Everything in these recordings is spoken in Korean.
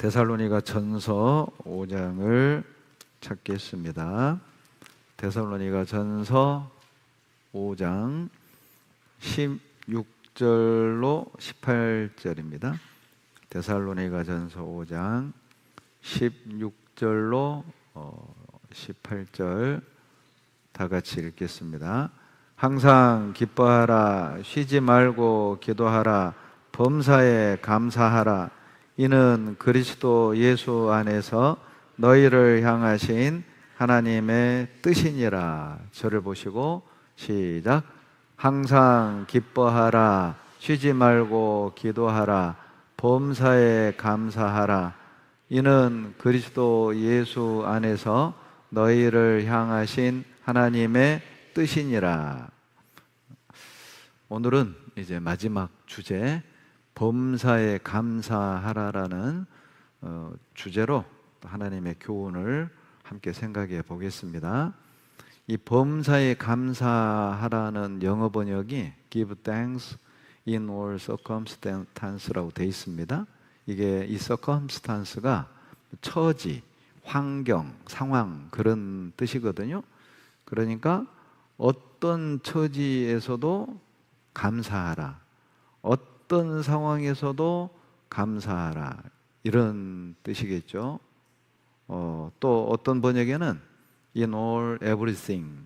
데살로니가 전서 5장을 찾겠습니다. 데살로니가 전서 5장 16절로 18절입니다. 데살로니가 전서 5장 16절로 18절 다 같이 읽겠습니다. 항상 기뻐하라, 쉬지 말고 기도하라, 범사에 감사하라. 이는 그리스도 예수 안에서 너희를 향하신 하나님의 뜻이니라. 저를 보시고 시작. 항상 기뻐하라, 쉬지 말고 기도하라, 범사에 감사하라. 이는 그리스도 예수 안에서 너희를 향하신 하나님의 뜻이니라. 오늘은 이제 마지막 주제, 범사에 감사하라라는 주제로 하나님의 교훈을 함께 생각해 보겠습니다. 이 범사에 감사하라는 영어 번역이 Give thanks in all circumstance라고 되어 있습니다. 이게 이 circumstance가 처지, 환경, 상황 그런 뜻이거든요. 그러니까 어떤 처지에서도 감사하라, 어떤 상황에서도 감사하라, 이런 뜻이겠죠. 또 어떤 번역에는 in all everything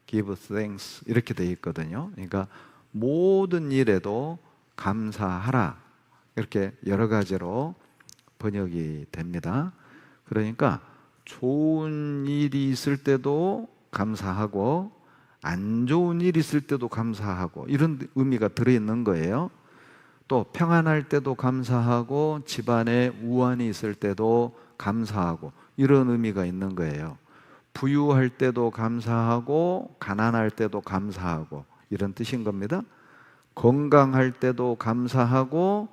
give thanks 이렇게 되어 있거든요. 그러니까 모든 일에도 감사하라, 이렇게 여러 가지로 번역이 됩니다. 그러니까 좋은 일이 있을 때도 감사하고 안 좋은 일이 있을 때도 감사하고, 이런 의미가 들어있는 거예요. 또 평안할 때도 감사하고 집안에 우환이 있을 때도 감사하고, 이런 의미가 있는 거예요. 부유할 때도 감사하고 가난할 때도 감사하고, 이런 뜻인 겁니다. 건강할 때도 감사하고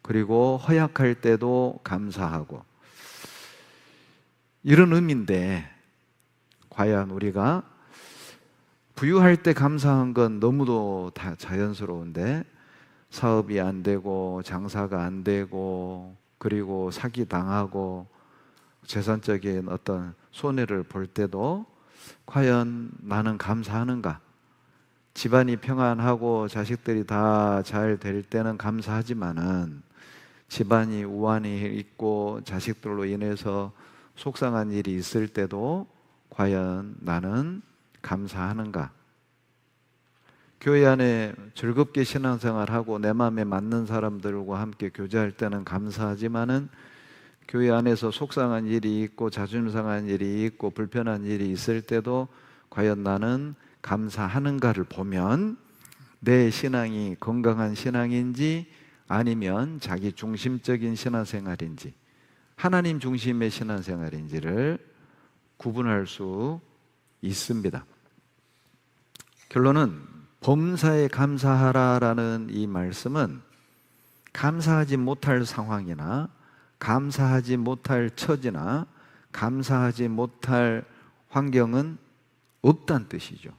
그리고 허약할 때도 감사하고, 이런 의미인데, 과연 우리가 부유할 때 감사한 건 너무도 다 자연스러운데, 사업이 안 되고 장사가 안 되고 그리고 사기당하고 재산적인 어떤 손해를 볼 때도 과연 나는 감사하는가? 집안이 평안하고 자식들이 다 잘 될 때는 감사하지만은 집안이 우환이 있고 자식들로 인해서 속상한 일이 있을 때도 과연 나는 감사하는가? 교회 안에 즐겁게 신앙생활하고 내 마음에 맞는 사람들과 함께 교제할 때는 감사하지만은 교회 안에서 속상한 일이 있고 자존심 상한 일이 있고 불편한 일이 있을 때도 과연 나는 감사하는가를 보면 내 신앙이 건강한 신앙인지 아니면 자기 중심적인 신앙생활인지 하나님 중심의 신앙생활인지를 구분할 수 있습니다. 결론은 범사에 감사하라라는 이 말씀은 감사하지 못할 상황이나 감사하지 못할 처지나 감사하지 못할 환경은 없다는 뜻이죠.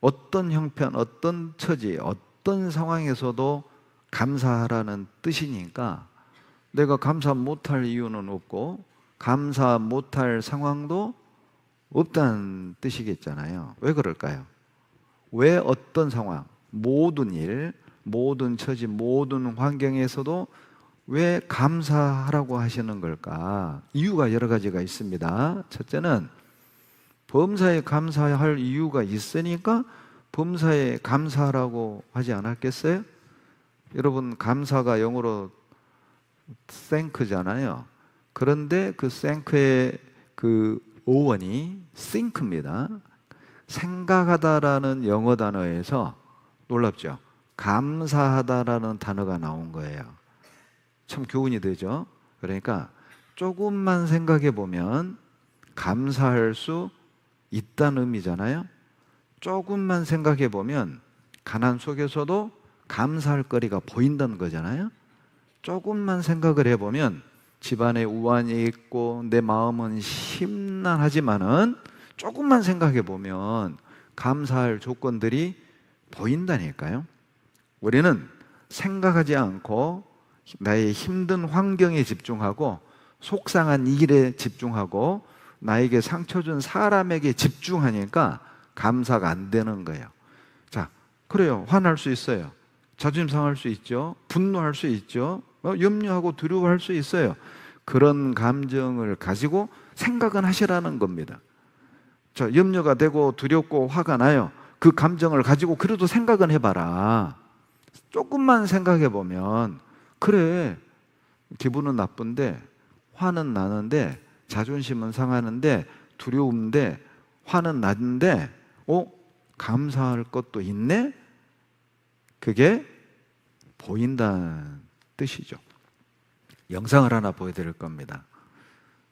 어떤 형편, 어떤 처지, 어떤 상황에서도 감사하라는 뜻이니까 내가 감사 못할 이유는 없고 감사 못할 상황도 없다는 뜻이겠잖아요. 왜 그럴까요? 왜 어떤 상황, 모든 일, 모든 처지, 모든 환경에서도 왜 감사하라고 하시는 걸까? 이유가 여러 가지가 있습니다. 첫째는 범사에 감사할 이유가 있으니까 범사에 감사하라고 하지 않았겠어요? 여러분, 감사가 영어로 thank잖아요. 그런데 그 thank의 그 어원이 think입니다. 생각하다라는 영어 단어에서, 놀랍죠? 감사하다라는 단어가 나온 거예요. 참 교훈이 되죠? 그러니까 조금만 생각해 보면 감사할 수 있다는 의미잖아요. 조금만 생각해 보면 가난 속에서도 감사할 거리가 보인다는 거잖아요. 조금만 생각을 해보면 집안에 우환이 있고 내 마음은 심란하지만은 조금만 생각해 보면 감사할 조건들이 보인다니까요. 우리는 생각하지 않고 나의 힘든 환경에 집중하고 속상한 일에 집중하고 나에게 상처 준 사람에게 집중하니까 감사가 안 되는 거예요. 자, 그래요. 화날 수 있어요. 자존심 상할 수 있죠. 분노할 수 있죠. 염려하고 두려워할 수 있어요. 그런 감정을 가지고 생각은 하시라는 겁니다. 자, 염려가 되고 두렵고 화가 나요. 그 감정을 가지고 그래도 생각은 해봐라. 조금만 생각해 보면, 그래, 기분은 나쁜데 화는 나는데 자존심은 상하는데 두려운데 화는 나는데 감사할 것도 있네? 그게 보인다는 뜻이죠. 영상을 하나 보여드릴 겁니다.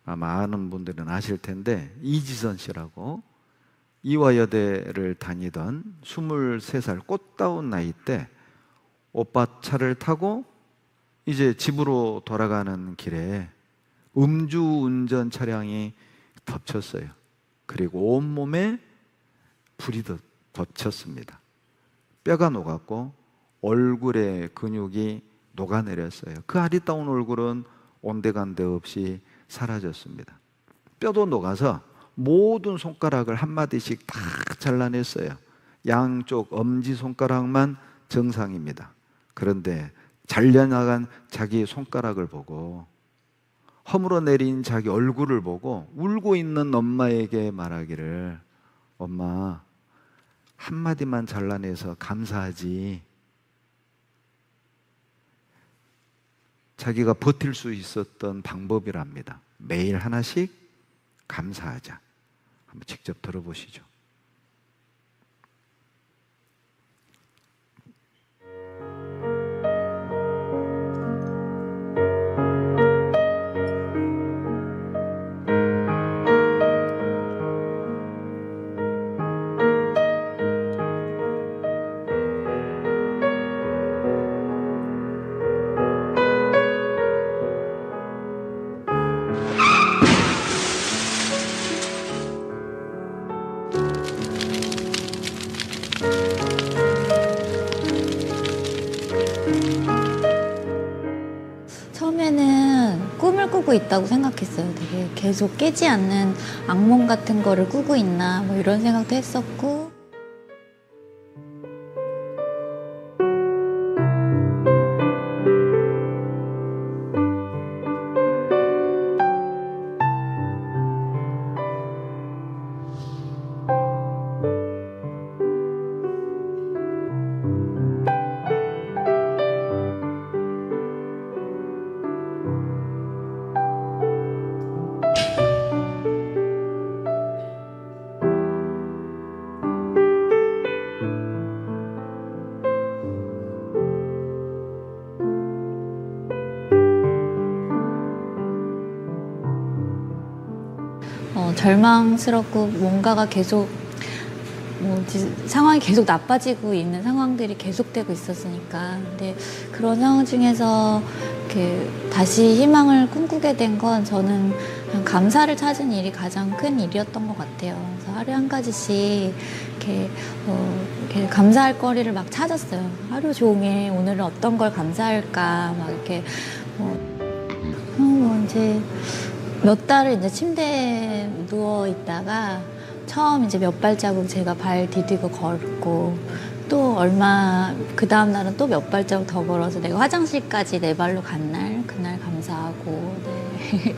아마 아는 분들은 아실 텐데, 이지선 씨라고 이화여대를 다니던 23살 꽃다운 나이 때 오빠 차를 타고 이제 집으로 돌아가는 길에 음주운전 차량이 덮쳤어요. 그리고 온몸에 불이 덮쳤습니다. 뼈가 녹았고 얼굴에 근육이 녹아내렸어요. 그 아리따운 얼굴은 온데간데 없이 사라졌습니다. 뼈도 녹아서 모든 손가락을 한마디씩 다 잘라냈어요. 양쪽 엄지손가락만 정상입니다. 그런데 잘려나간 자기 손가락을 보고, 허물어 내린 자기 얼굴을 보고 울고 있는 엄마에게 말하기를, 엄마, 한마디만 잘라내서 감사하지. 자기가 버틸 수 있었던 방법이랍니다. 매일 하나씩 감사하자. 한번 직접 들어보시죠. 처음에는 꿈을 꾸고 있다고 생각했어요. 되게 계속 깨지 않는 악몽 같은 거를 꾸고 있나 뭐 이런 생각도 했었고, 절망스럽고 뭔가가 계속 상황이 계속 나빠지고 있는 상황들이 계속되고 있었으니까. 근데 그런 상황 중에서 이렇게 다시 희망을 꿈꾸게 된 건 저는 그냥 감사를 찾은 일이 가장 큰 일이었던 것 같아요. 그래서 하루에 한 가지씩 이렇게 감사할 거리를 막 찾았어요. 하루 종일 오늘은 어떤 걸 감사할까 막 이렇게 이제 몇 달을 이제 침대에 누워 있다가 처음 이제 몇 발자국 제가 발 디디고 걸었고, 또 그 다음 날은 또 몇 발자국 더 걸어서 내가 화장실까지 내 발로 간 날, 그날 감사하고, 네.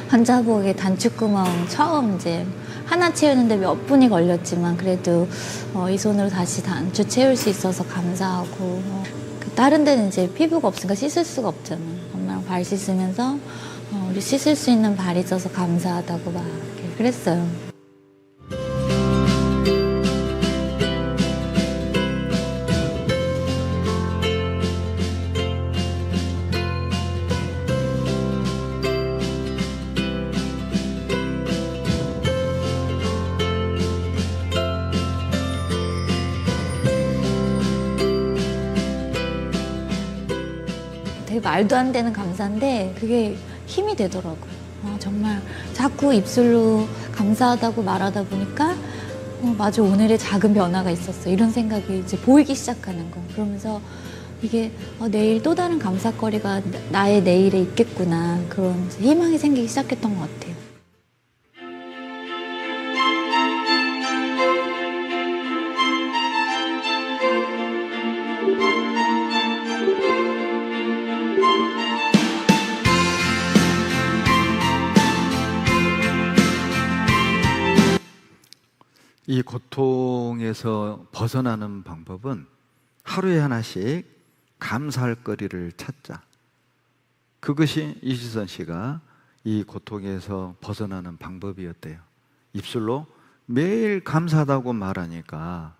환자복에 단추구멍 처음 이제 하나 채우는데 몇 분이 걸렸지만 그래도 이 손으로 다시 단추 채울 수 있어서 감사하고, 다른 데는 이제 피부가 없으니까 씻을 수가 없잖아요. 엄마랑 발 씻으면서 우리 씻을 수 있는 발이 있어서 감사하다고 막 이렇게 그랬어요. 되게 말도 안 되는 감사인데 그게 힘이 되더라고요. 정말 자꾸 입술로 감사하다고 말하다 보니까 맞아, 오늘의 작은 변화가 있었어, 이런 생각이 이제 보이기 시작하는 거예요. 그러면서 이게 내일 또 다른 감사거리가 나의 내일에 있겠구나, 그런 희망이 생기기 시작했던 것 같아요. 이 고통에서 벗어나는 방법은 하루에 하나씩 감사할 거리를 찾자. 그것이 이시선 씨가 이 고통에서 벗어나는 방법이었대요. 입술로 매일 감사하다고 말하니까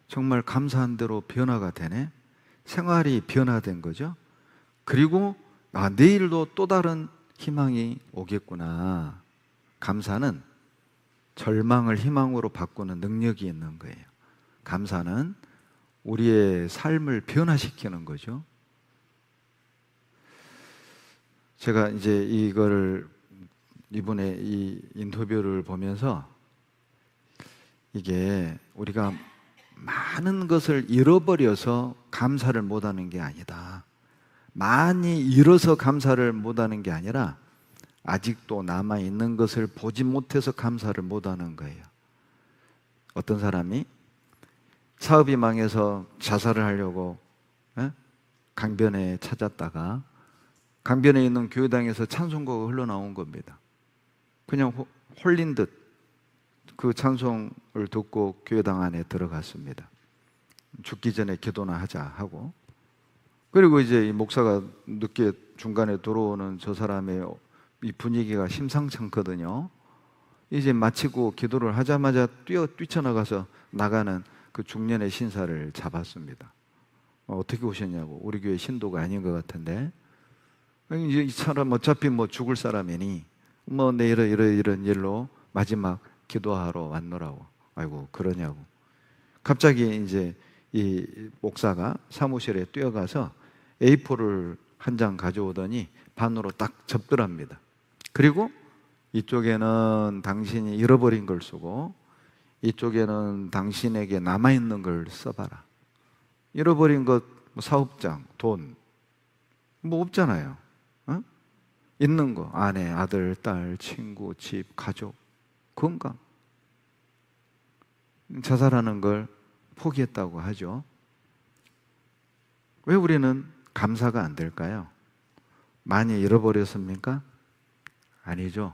정말 감사한 대로 변화가 되네. 생활이 변화된 거죠. 그리고 내일도 또 다른 희망이 오겠구나. 감사는 절망을 희망으로 바꾸는 능력이 있는 거예요. 감사는 우리의 삶을 변화시키는 거죠. 제가 이제 이거를 이번에 이 인터뷰를 보면서 이게 우리가 많은 것을 잃어버려서 감사를 못하는 게 아니다. 많이 잃어서 감사를 못하는 게 아니라 아직도 남아있는 것을 보지 못해서 감사를 못하는 거예요. 어떤 사람이 사업이 망해서 자살을 하려고 강변에 찾았다가 강변에 있는 교회당에서 찬송가가 흘러나온 겁니다. 그냥 홀린 듯 그 찬송을 듣고 교회당 안에 들어갔습니다. 죽기 전에 기도나 하자 하고, 그리고 이제 이 목사가 늦게 중간에 들어오는 저 사람의 이 분위기가 심상치 않거든요. 이제 마치고 기도를 하자마자 뛰쳐나가서 나가는 그 중년의 신사를 잡았습니다. 어떻게 오셨냐고. 우리 교회 신도가 아닌 것 같은데, 이제 이 사람 어차피 죽을 사람이니 내 이런 일로 마지막 기도하러 왔노라고. 아이고 그러냐고. 갑자기 이제 이 목사가 사무실에 뛰어가서 A4를 한 장 가져오더니 반으로 딱 접더랍니다. 그리고 이쪽에는 당신이 잃어버린 걸 쓰고 이쪽에는 당신에게 남아있는 걸 써봐라. 잃어버린 것 사업장, 돈 없잖아요. 있는 거 아내, 아들, 딸, 친구, 집, 가족, 건강. 자살하는 걸 포기했다고 하죠. 왜 우리는 감사가 안 될까요? 많이 잃어버렸습니까? 아니죠.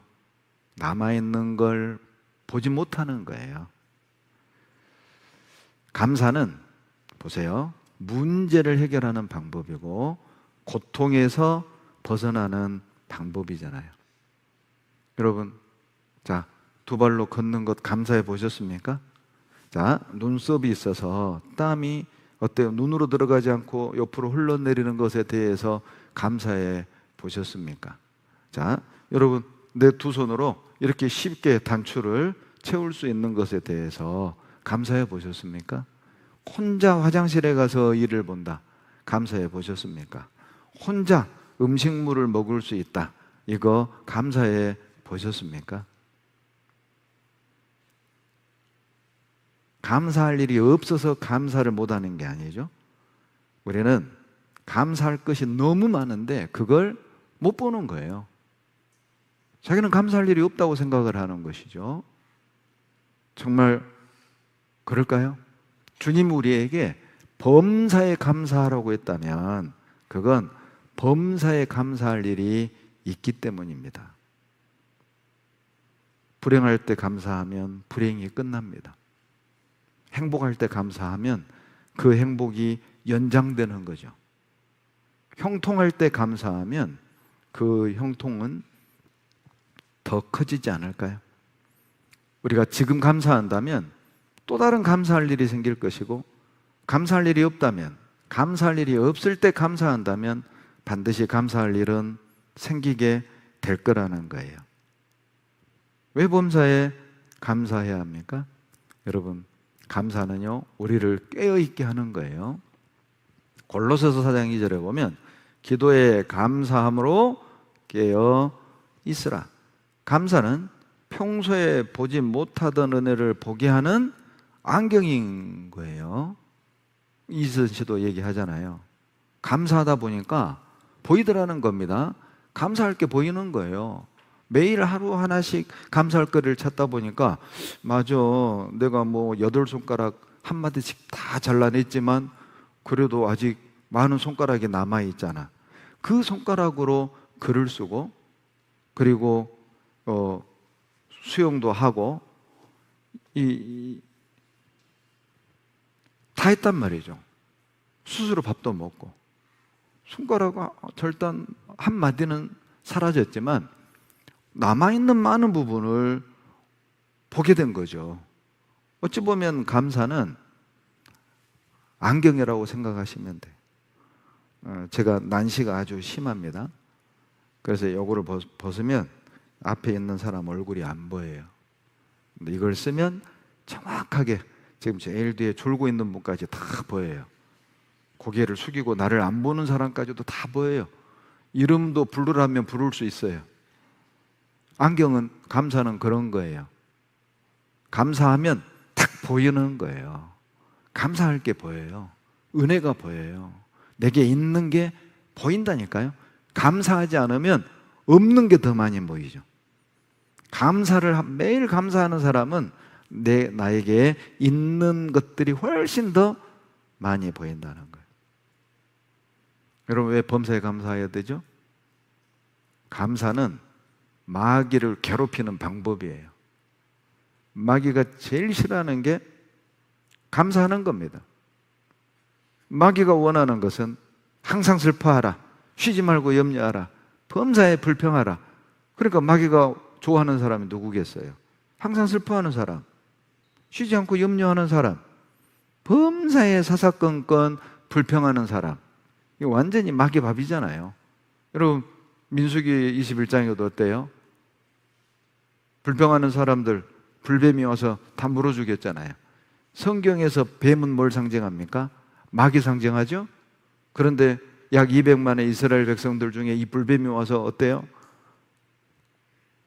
남아있는 걸 보지 못하는 거예요. 감사는 보세요. 문제를 해결하는 방법이고 고통에서 벗어나는 방법이잖아요. 여러분, 자, 두 발로 걷는 것 감사해 보셨습니까? 자, 눈썹이 있어서 땀이 어때요? 눈으로 들어가지 않고 옆으로 흘러내리는 것에 대해서 감사해 보셨습니까? 자, 여러분, 내 두 손으로 이렇게 쉽게 단추를 채울 수 있는 것에 대해서 감사해 보셨습니까? 혼자 화장실에 가서 일을 본다. 감사해 보셨습니까? 혼자 음식물을 먹을 수 있다. 이거 감사해 보셨습니까? 감사할 일이 없어서 감사를 못하는 게 아니죠. 우리는 감사할 것이 너무 많은데 그걸 못 보는 거예요. 자기는 감사할 일이 없다고 생각을 하는 것이죠. 정말 그럴까요? 주님 우리에게 범사에 감사하라고 했다면 그건 범사에 감사할 일이 있기 때문입니다. 불행할 때 감사하면 불행이 끝납니다. 행복할 때 감사하면 그 행복이 연장되는 거죠. 형통할 때 감사하면 그 형통은 더 커지지 않을까요? 우리가 지금 감사한다면 또 다른 감사할 일이 생길 것이고, 감사할 일이 없다면, 감사할 일이 없을 때 감사한다면 반드시 감사할 일은 생기게 될 거라는 거예요. 왜 범사에 감사해야 합니까? 여러분, 감사는요 우리를 깨어있게 하는 거예요. 골로새서 4장 2절에 보면 기도에 감사함으로 깨어 있으라. 감사는 평소에 보지 못하던 은혜를 보게 하는 안경인 거예요. 이선 씨도 얘기하잖아요. 감사하다 보니까 보이더라는 겁니다. 감사할 게 보이는 거예요. 매일 하루 하나씩 감사할 거리를 찾다 보니까 맞아, 내가 뭐 8손가락 한마디씩 다 잘라냈지만 그래도 아직 많은 손가락이 남아있잖아. 그 손가락으로 글을 쓰고 그리고 수영도 하고 다 했단 말이죠. 스스로 밥도 먹고 손가락 절단 한마디는 사라졌지만 남아있는 많은 부분을 보게 된 거죠. 어찌 보면 감사는 안경이라고 생각하시면 돼요. 제가 난시가 아주 심합니다. 그래서 이거를 벗으면 앞에 있는 사람 얼굴이 안 보여요. 근데 이걸 쓰면 정확하게 지금 제일 뒤에 졸고 있는 분까지 다 보여요. 고개를 숙이고 나를 안 보는 사람까지도 다 보여요. 이름도 부르라면 부를 수 있어요. 안경은, 감사는 그런 거예요. 감사하면 딱 보이는 거예요. 감사할 게 보여요. 은혜가 보여요. 내게 있는 게 보인다니까요. 감사하지 않으면 없는 게 더 많이 보이죠. 감사를 매일 감사하는 사람은 나에게 있는 것들이 훨씬 더 많이 보인다는 거예요. 여러분, 왜 범사에 감사해야 되죠? 감사는 마귀를 괴롭히는 방법이에요. 마귀가 제일 싫어하는 게 감사하는 겁니다. 마귀가 원하는 것은 항상 슬퍼하라, 쉬지 말고 염려하라, 범사에 불평하라. 그러니까 마귀가 좋아하는 사람이 누구겠어요? 항상 슬퍼하는 사람, 쉬지 않고 염려하는 사람, 범사에 사사건건 불평하는 사람. 이거 완전히 마귀 밥이잖아요. 여러분, 민수기 21장에도 어때요? 불평하는 사람들 불뱀이 와서 다 물어 죽였잖아요. 성경에서 뱀은 뭘 상징합니까? 마귀 상징하죠? 그런데 약 200만의 이스라엘 백성들 중에 이 불뱀이 와서 어때요?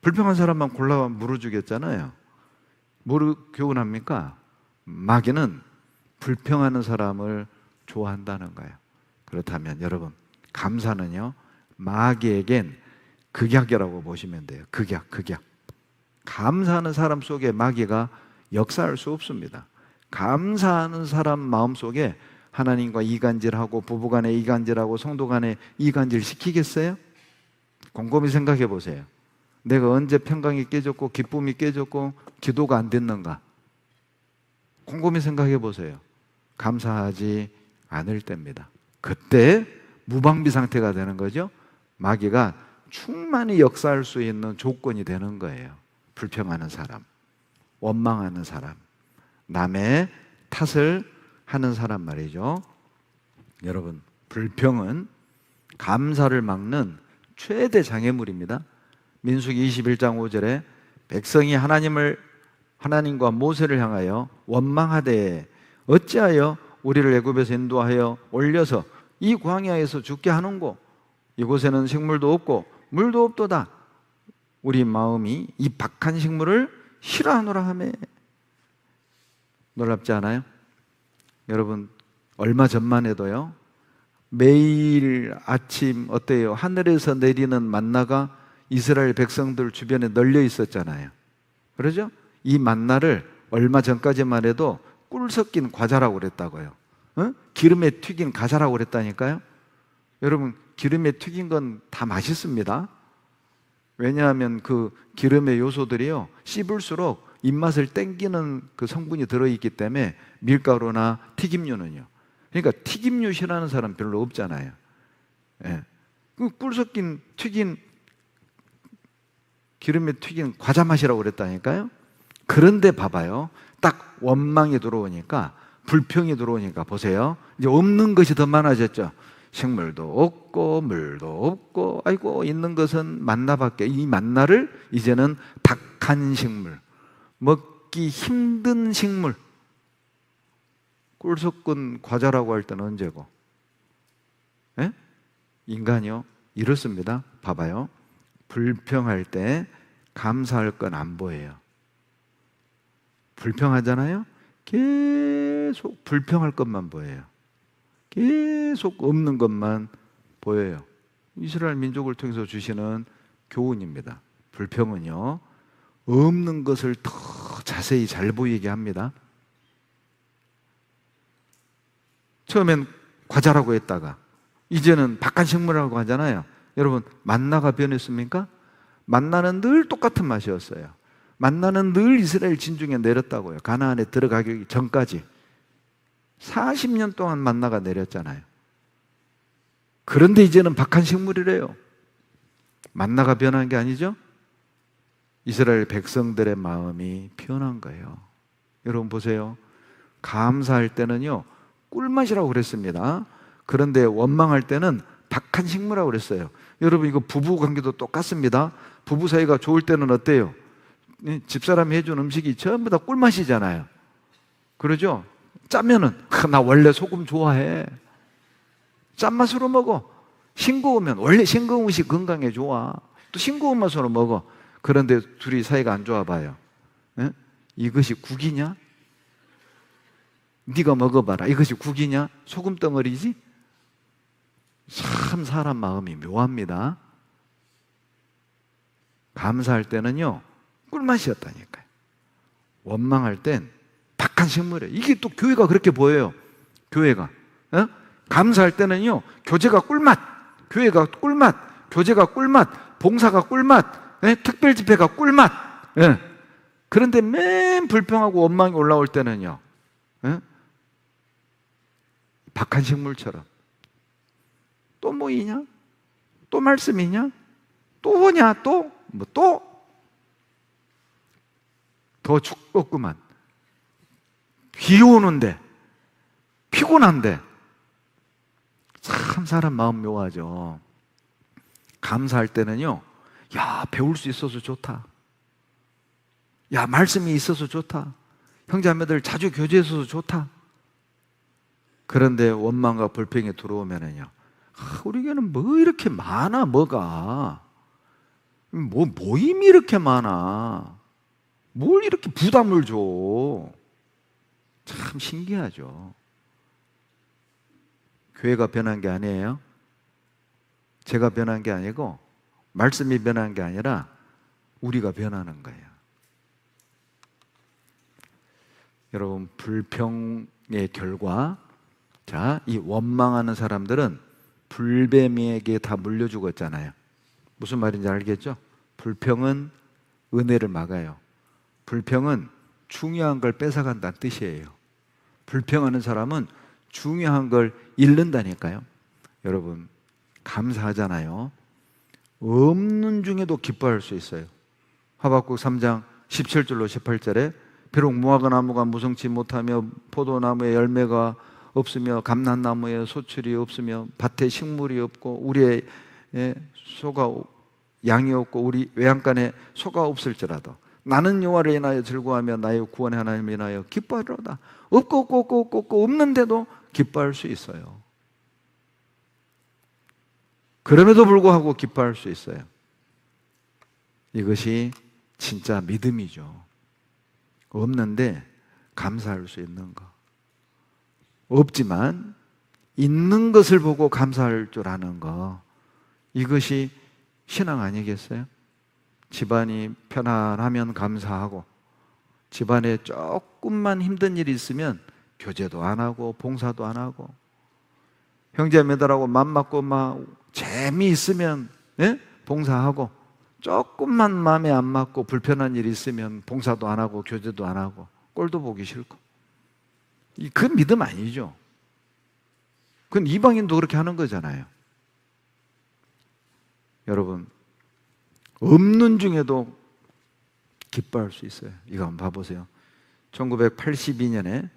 불평한 사람만 골라 물어 죽였잖아요. 뭐를 교훈합니까? 마귀는 불평하는 사람을 좋아한다는 거예요. 그렇다면 여러분, 감사는요, 마귀에겐 극약이라고 보시면 돼요. 극약. 감사하는 사람 속에 마귀가 역사할 수 없습니다. 감사하는 사람 마음속에 하나님과 이간질하고 부부간에 이간질하고 성도간에 이간질 시키겠어요? 곰곰이 생각해 보세요. 내가 언제 평강이 깨졌고 기쁨이 깨졌고 기도가 안 됐는가? 곰곰이 생각해 보세요. 감사하지 않을 때입니다. 그때 무방비 상태가 되는 거죠. 마귀가 충만히 역사할 수 있는 조건이 되는 거예요. 불평하는 사람, 원망하는 사람, 남의 탓을 하는 사람 말이죠. 여러분, 불평은 감사를 막는 최대 장애물입니다. 민수기 21장 5절에 백성이 하나님과 모세를 향하여 원망하되 어찌하여 우리를 애굽에서 인도하여 올려서 이 광야에서 죽게 하는고? 이곳에는 식물도 없고 물도 없도다. 우리 마음이 이 박한 식물을 싫어하노라 하매. 놀랍지 않아요? 여러분, 얼마 전만 해도요, 매일 아침 어때요? 하늘에서 내리는 만나가 이스라엘 백성들 주변에 널려 있었잖아요. 그러죠? 이 만나를 얼마 전까지만 해도 꿀 섞인 과자라고 그랬다고요. 기름에 튀긴 과자라고 그랬다니까요. 여러분, 기름에 튀긴 건 다 맛있습니다. 왜냐하면 그 기름의 요소들이요, 씹을수록 입맛을 땡기는 그 성분이 들어있기 때문에. 밀가루나 튀김류는요. 그러니까 튀김류 싫어하는 사람 별로 없잖아요. 예. 그 꿀 섞인 튀긴 기름에 튀긴 과자 맛이라고 그랬다니까요. 그런데 봐봐요. 딱 원망이 들어오니까, 불평이 들어오니까 보세요. 이제 없는 것이 더 많아졌죠. 식물도 없고 물도 없고, 아이고, 있는 것은 만나밖에. 이 만나를 이제는 박한 식물, 먹기 힘든 식물, 꿀 섞은 과자라고 할 때는 언제고? 예? 인간이요, 이렇습니다. 봐봐요. 불평할 때 감사할 건 안 보여요. 불평하잖아요? 계속 불평할 것만 보여요. 계속 없는 것만 보여요. 이스라엘 민족을 통해서 주시는 교훈입니다. 불평은요, 없는 것을 더 자세히 잘 보이게 합니다. 처음엔 과자라고 했다가 이제는 박한식물이라고 하잖아요. 여러분, 만나가 변했습니까? 만나는 늘 똑같은 맛이었어요. 만나는 늘 이스라엘 진중에 내렸다고요. 가나안에 들어가기 전까지 40년 동안 만나가 내렸잖아요. 그런데 이제는 박한식물이래요. 만나가 변한 게 아니죠? 이스라엘 백성들의 마음이 변한 거예요. 여러분 보세요. 감사할 때는요, 꿀맛이라고 그랬습니다. 그런데 원망할 때는 박한식물이라고 그랬어요. 여러분, 이거 부부 관계도 똑같습니다. 부부 사이가 좋을 때는 어때요? 집사람이 해준 음식이 전부 다 꿀맛이잖아요. 그러죠? 짜면은 나 원래 소금 좋아해. 짠맛으로 먹어. 싱거우면 원래 싱거운 음식 건강에 좋아. 또 싱거운 맛으로 먹어. 그런데 둘이 사이가 안 좋아 봐요. 에? 이것이 국이냐? 네가 먹어봐라. 이것이 국이냐? 소금 덩어리지? 참 사람 마음이 묘합니다. 감사할 때는요, 꿀맛이었다니까요. 원망할 땐 박한식물이에요. 이게 또 교회가 그렇게 보여요. 교회가. 어? 감사할 때는요, 교제가 꿀맛, 교회가 꿀맛, 교제가 꿀맛, 봉사가 꿀맛, 특별 집회가 꿀맛. 예. 그런데 맨 불평하고 원망이 올라올 때는요, 박한식물처럼 또 뭐이냐? 또 말씀이냐? 또 뭐냐? 또? 뭐 또? 더 죽겠구만. 비 오는데, 피곤한데. 참 사람 마음 묘하죠. 감사할 때는요, 야, 배울 수 있어서 좋다. 야, 말씀이 있어서 좋다. 형제자매들 자주 교제해서 좋다. 그런데 원망과 불평이 들어오면은요, 우리 교회는 뭐 이렇게 많아, 뭐가. 뭐 모임이 이렇게 많아. 뭘 이렇게 부담을 줘. 참 신기하죠. 교회가 변한 게 아니에요. 제가 변한 게 아니고 말씀이 변한 게 아니라 우리가 변하는 거예요. 여러분, 불평의 결과, 자, 이 원망하는 사람들은 불뱀에게 다 물려 죽었잖아요. 무슨 말인지 알겠죠? 불평은 은혜를 막아요. 불평은 중요한 걸 뺏어간다는 뜻이에요. 불평하는 사람은 중요한 걸 잃는다니까요. 여러분, 감사하잖아요. 없는 중에도 기뻐할 수 있어요. 하박국 3장 17절로 18절에 비록 무화과 나무가 무성치 못하며 포도나무에 열매가 없으며 감람나무에 소출이 없으며 밭에 식물이 없고 우리의 소가 양이 없고 우리 외양간에 소가 없을지라도 나는 여호와를 인하여 즐거워하며 나의 구원의 하나님을 인하여 기뻐하리로다. 없고 없는데도 기뻐할 수 있어요. 그럼에도 불구하고 기뻐할 수 있어요. 이것이 진짜 믿음이죠. 없는데 감사할 수 있는 거. 없지만 있는 것을 보고 감사할 줄 아는 거. 이것이 신앙 아니겠어요? 집안이 편안하면 감사하고, 집안에 조금만 힘든 일이 있으면 교제도 안 하고 봉사도 안 하고, 형제자매들하고 맘 맞고 막 재미있으면 봉사하고, 조금만 마음에 안 맞고 불편한 일이 있으면 봉사도 안 하고 교제도 안 하고 꼴도 보기 싫고. 그 믿음 아니죠. 그건 이방인도 그렇게 하는 거잖아요. 여러분, 없는 중에도 기뻐할 수 있어요. 이거 한번 봐보세요. 1982년에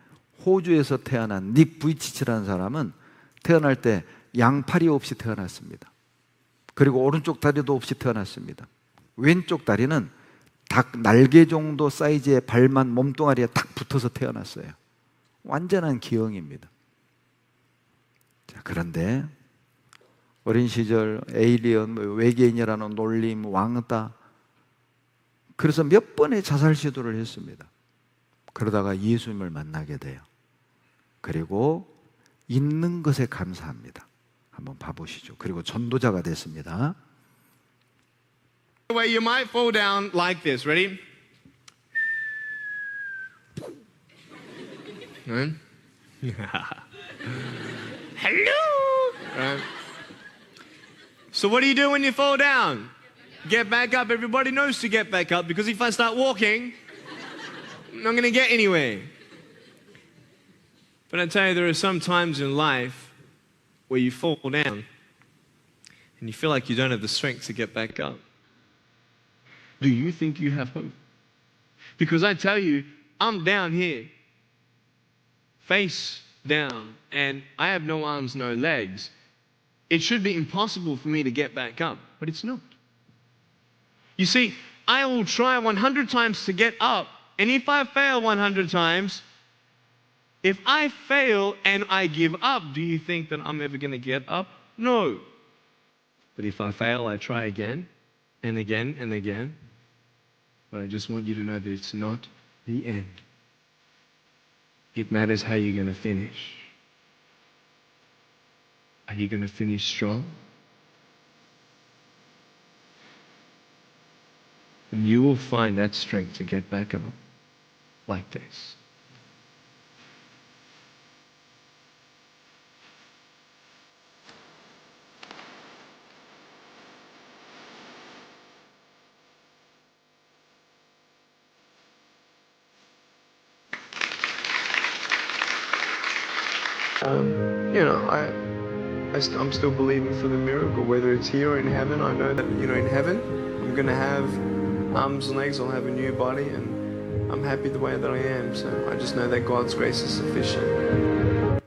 호주에서 태어난 닉 부이치치라는 사람은 태어날 때 양팔이 없이 태어났습니다. 그리고 오른쪽 다리도 없이 태어났습니다. 왼쪽 다리는 닭 날개 정도 사이즈의 발만 몸뚱아리에 탁 붙어서 태어났어요. 완전한 기형입니다. 자, 그런데 어린 시절 에일리언, 외계인이라는 놀림, 왕따, 그래서 몇 번의 자살 시도를 했습니다. 그러다가 예수님을 만나게 돼요. 그리고 있는 것에 감사합니다. 한번 봐보시죠. 그리고 전도자가 됐습니다. Way you might fall down like this. Ready? Right? Hello. Right. So what do you do when you fall down? Get back up. Everybody knows to get back up because if I start walking, I'm not going to get anywhere. But I tell you, there are some times in life where you fall down and you feel like you don't have the strength to get back up. Do you think you have hope? Because I tell you, I'm down here, face down, and I have no arms, no legs. It should be impossible for me to get back up, but it's not. You see, I will try 100 times to get up, and if I fail 100 times, if I fail and I give up, do you think that I'm ever going to get up? No. But if I fail, I try again and again and again. But I just want you to know that it's not the end. It matters how you're going to finish. Are you going to finish strong? And you will find that strength to get back up like this. I'm still believing for the miracle, whether it's here or in heaven. I know that, in heaven, I'm going to have arms and legs, I'll have a new body, and I'm happy the way that I am. So I just know that God's grace is sufficient.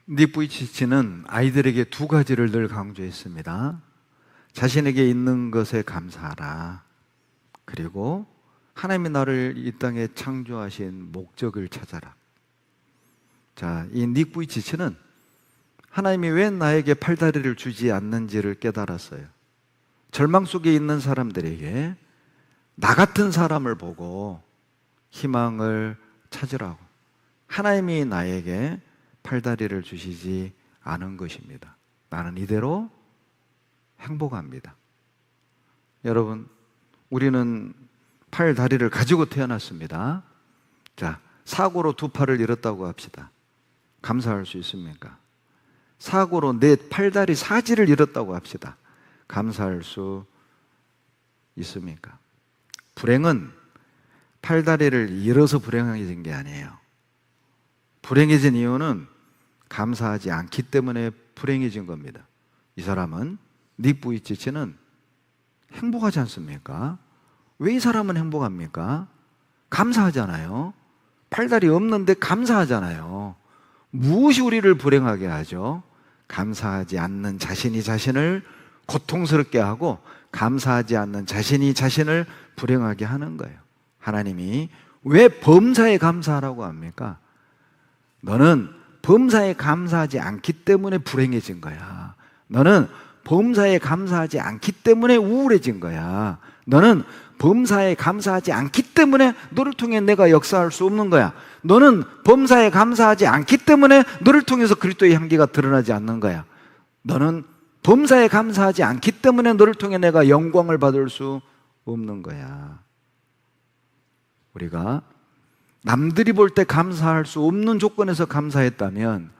닉 부이치치는 아이들에게 두 가지를 늘 강조했습니다. 자신에게 있는 것에 감사하라. 그리고 하나님이 나를 이 땅에 창조하신 목적을 찾아라. 자, 이 닉 부이치치는 하나님이 왜 나에게 팔다리를 주지 않는지를 깨달았어요. 절망 속에 있는 사람들에게 나 같은 사람을 보고 희망을 찾으라고. 하나님이 나에게 팔다리를 주시지 않은 것입니다. 나는 이대로 행복합니다. 여러분, 우리는 팔다리를 가지고 태어났습니다. 자, 사고로 두 팔을 잃었다고 합시다. 감사할 수 있습니까? 사고로 내 팔다리 사지를 잃었다고 합시다. 감사할 수 있습니까? 불행은 팔다리를 잃어서 불행해진 게 아니에요. 불행해진 이유는 감사하지 않기 때문에 불행해진 겁니다. 이 사람은, 닉 부이치치는 행복하지 않습니까? 왜 이 사람은 행복합니까? 감사하잖아요. 팔다리 없는데 감사하잖아요. 무엇이 우리를 불행하게 하죠? 감사하지 않는 자신이 자신을 고통스럽게 하고 감사하지 않는 자신이 자신을 불행하게 하는 거예요. 하나님이 왜 범사에 감사하라고 합니까? 너는 범사에 감사하지 않기 때문에 불행해진 거야. 너는 범사에 감사하지 않기 때문에 우울해진 거야. 너는 범사에 감사하지 않기 때문에 너를 통해 내가 역사할 수 없는 거야. 너는 범사에 감사하지 않기 때문에 너를 통해서 그리스도의 향기가 드러나지 않는 거야. 너는 범사에 감사하지 않기 때문에 너를 통해 내가 영광을 받을 수 없는 거야. 우리가 남들이 볼 때 감사할 수 없는 조건에서 감사했다면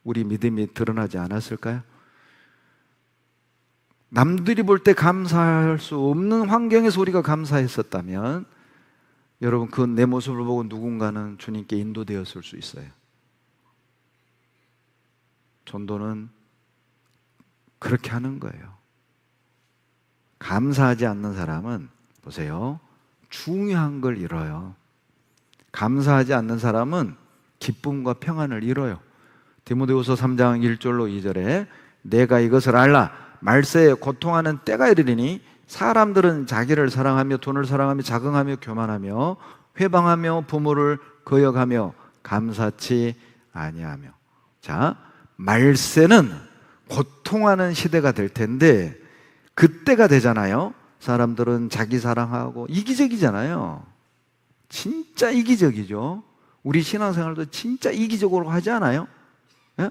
우리 믿음이 드러나지 않았을까요? 남들이 볼 때 감사할 수 없는 환경에서 우리가 감사했었다면 여러분, 그 내 모습을 보고 누군가는 주님께 인도되었을 수 있어요. 전도는 그렇게 하는 거예요. 감사하지 않는 사람은 보세요, 중요한 걸 잃어요. 감사하지 않는 사람은 기쁨과 평안을 잃어요. 디모데후서 3장 1절로 2절에 내가 이것을 알라. 말세에 고통하는 때가 이르리니 사람들은 자기를 사랑하며 돈을 사랑하며 자긍하며 교만하며 회방하며 부모를 거역하며 감사치 아니하며. 자, 말세는 고통하는 시대가 될 텐데 그때가 되잖아요. 사람들은 자기 사랑하고 이기적이잖아요. 진짜 이기적이죠. 우리 신앙생활도 진짜 이기적으로 하지 않아요? 예?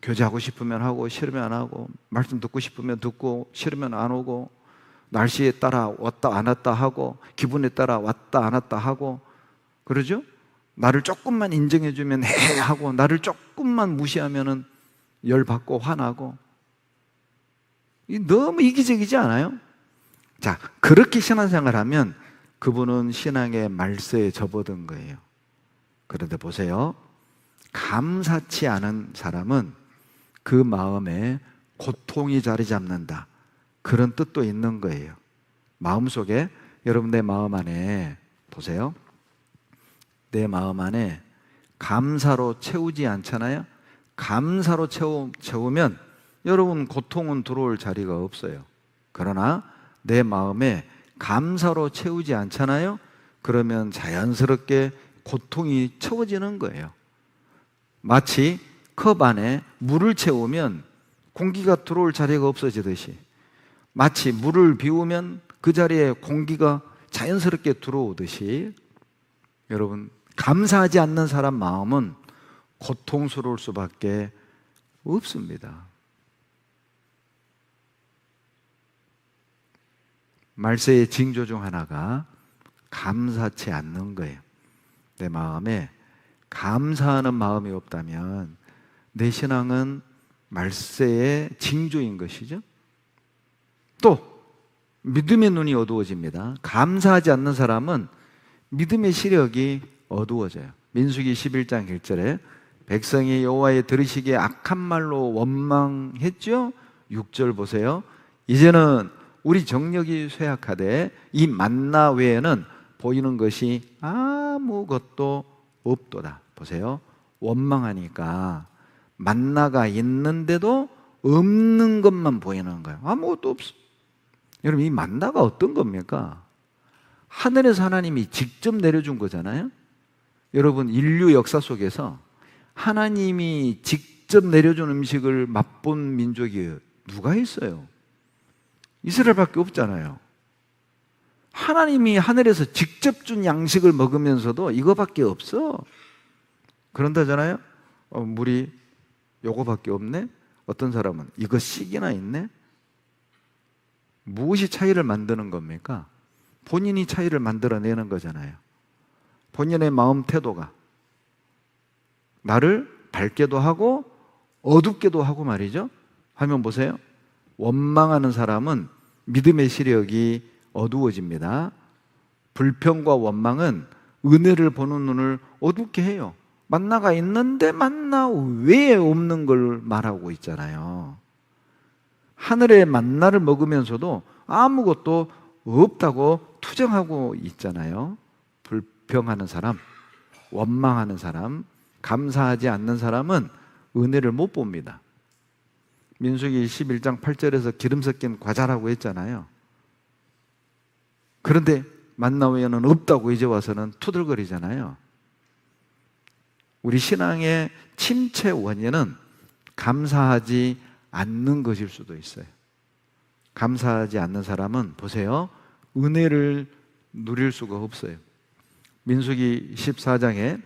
교제하고 싶으면 하고 싫으면 안 하고, 말씀 듣고 싶으면 듣고 싫으면 안 오고, 날씨에 따라 왔다 안 왔다 하고, 기분에 따라 왔다 안 왔다 하고, 그러죠? 나를 조금만 인정해주면 해 하고, 나를 조금만 무시하면은 열받고 화나고. 너무 이기적이지 않아요? 자, 그렇게 신앙생활하면 그분은 신앙의 말세에 접어든 거예요. 그런데 보세요, 감사치 않은 사람은 그 마음에 고통이 자리 잡는다, 그런 뜻도 있는 거예요. 마음속에, 여러분 내 마음 안에 보세요, 내 마음 안에 감사로 채우지 않잖아요. 감사로 채우면 여러분 고통은 들어올 자리가 없어요. 그러나 내 마음에 감사로 채우지 않잖아요. 그러면 자연스럽게 고통이 채워지는 거예요. 마치 컵 안에 물을 채우면 공기가 들어올 자리가 없어지듯이, 마치 물을 비우면 그 자리에 공기가 자연스럽게 들어오듯이, 여러분 감사하지 않는 사람 마음은 고통스러울 수밖에 없습니다. 말세의 징조 중 하나가 감사치 않는 거예요. 내 마음에 감사하는 마음이 없다면 내 신앙은 말세의 징조인 것이죠. 또 믿음의 눈이 어두워집니다. 감사하지 않는 사람은 믿음의 시력이 어두워져요. 민수기 11장 1절에 백성이 여호와의 들으시기에 악한 말로 원망했죠. 6절 보세요. 이제는 우리 정력이 쇠약하되 이 만나 외에는 보이는 것이 아무것도 없도다. 보세요, 원망하니까 만나가 있는데도 없는 것만 보이는 거예요. 아무것도 없어. 여러분, 이 만나가 어떤 겁니까? 하늘에서 하나님이 직접 내려준 거잖아요. 여러분, 인류 역사 속에서 하나님이 직접 내려준 음식을 맛본 민족이 누가 있어요? 이스라엘밖에 없잖아요. 하나님이 하늘에서 직접 준 양식을 먹으면서도 이거밖에 없어. 그런다잖아요. 물이 요거밖에 없네. 어떤 사람은 이거 씩이나 있네. 무엇이 차이를 만드는 겁니까? 본인이 차이를 만들어내는 거잖아요. 본인의 마음 태도가 나를 밝게도 하고 어둡게도 하고 말이죠. 화면 보세요. 원망하는 사람은 믿음의 시력이 어두워집니다. 불평과 원망은 은혜를 보는 눈을 어둡게 해요. 만나가 있는데 만나 외에 없는 걸 말하고 있잖아요. 하늘의 만나를 먹으면서도 아무것도 없다고 투정하고 있잖아요. 불평하는 사람, 원망하는 사람, 감사하지 않는 사람은 은혜를 못 봅니다. 민수기 11장 8절에서 기름 섞인 과자라고 했잖아요. 그런데 만나 외에는 없다고 이제 와서는 투덜거리잖아요. 우리 신앙의 침체 원인은 감사하지 않는 것일 수도 있어요. 감사하지 않는 사람은 보세요, 은혜를 누릴 수가 없어요. 민수기 14장에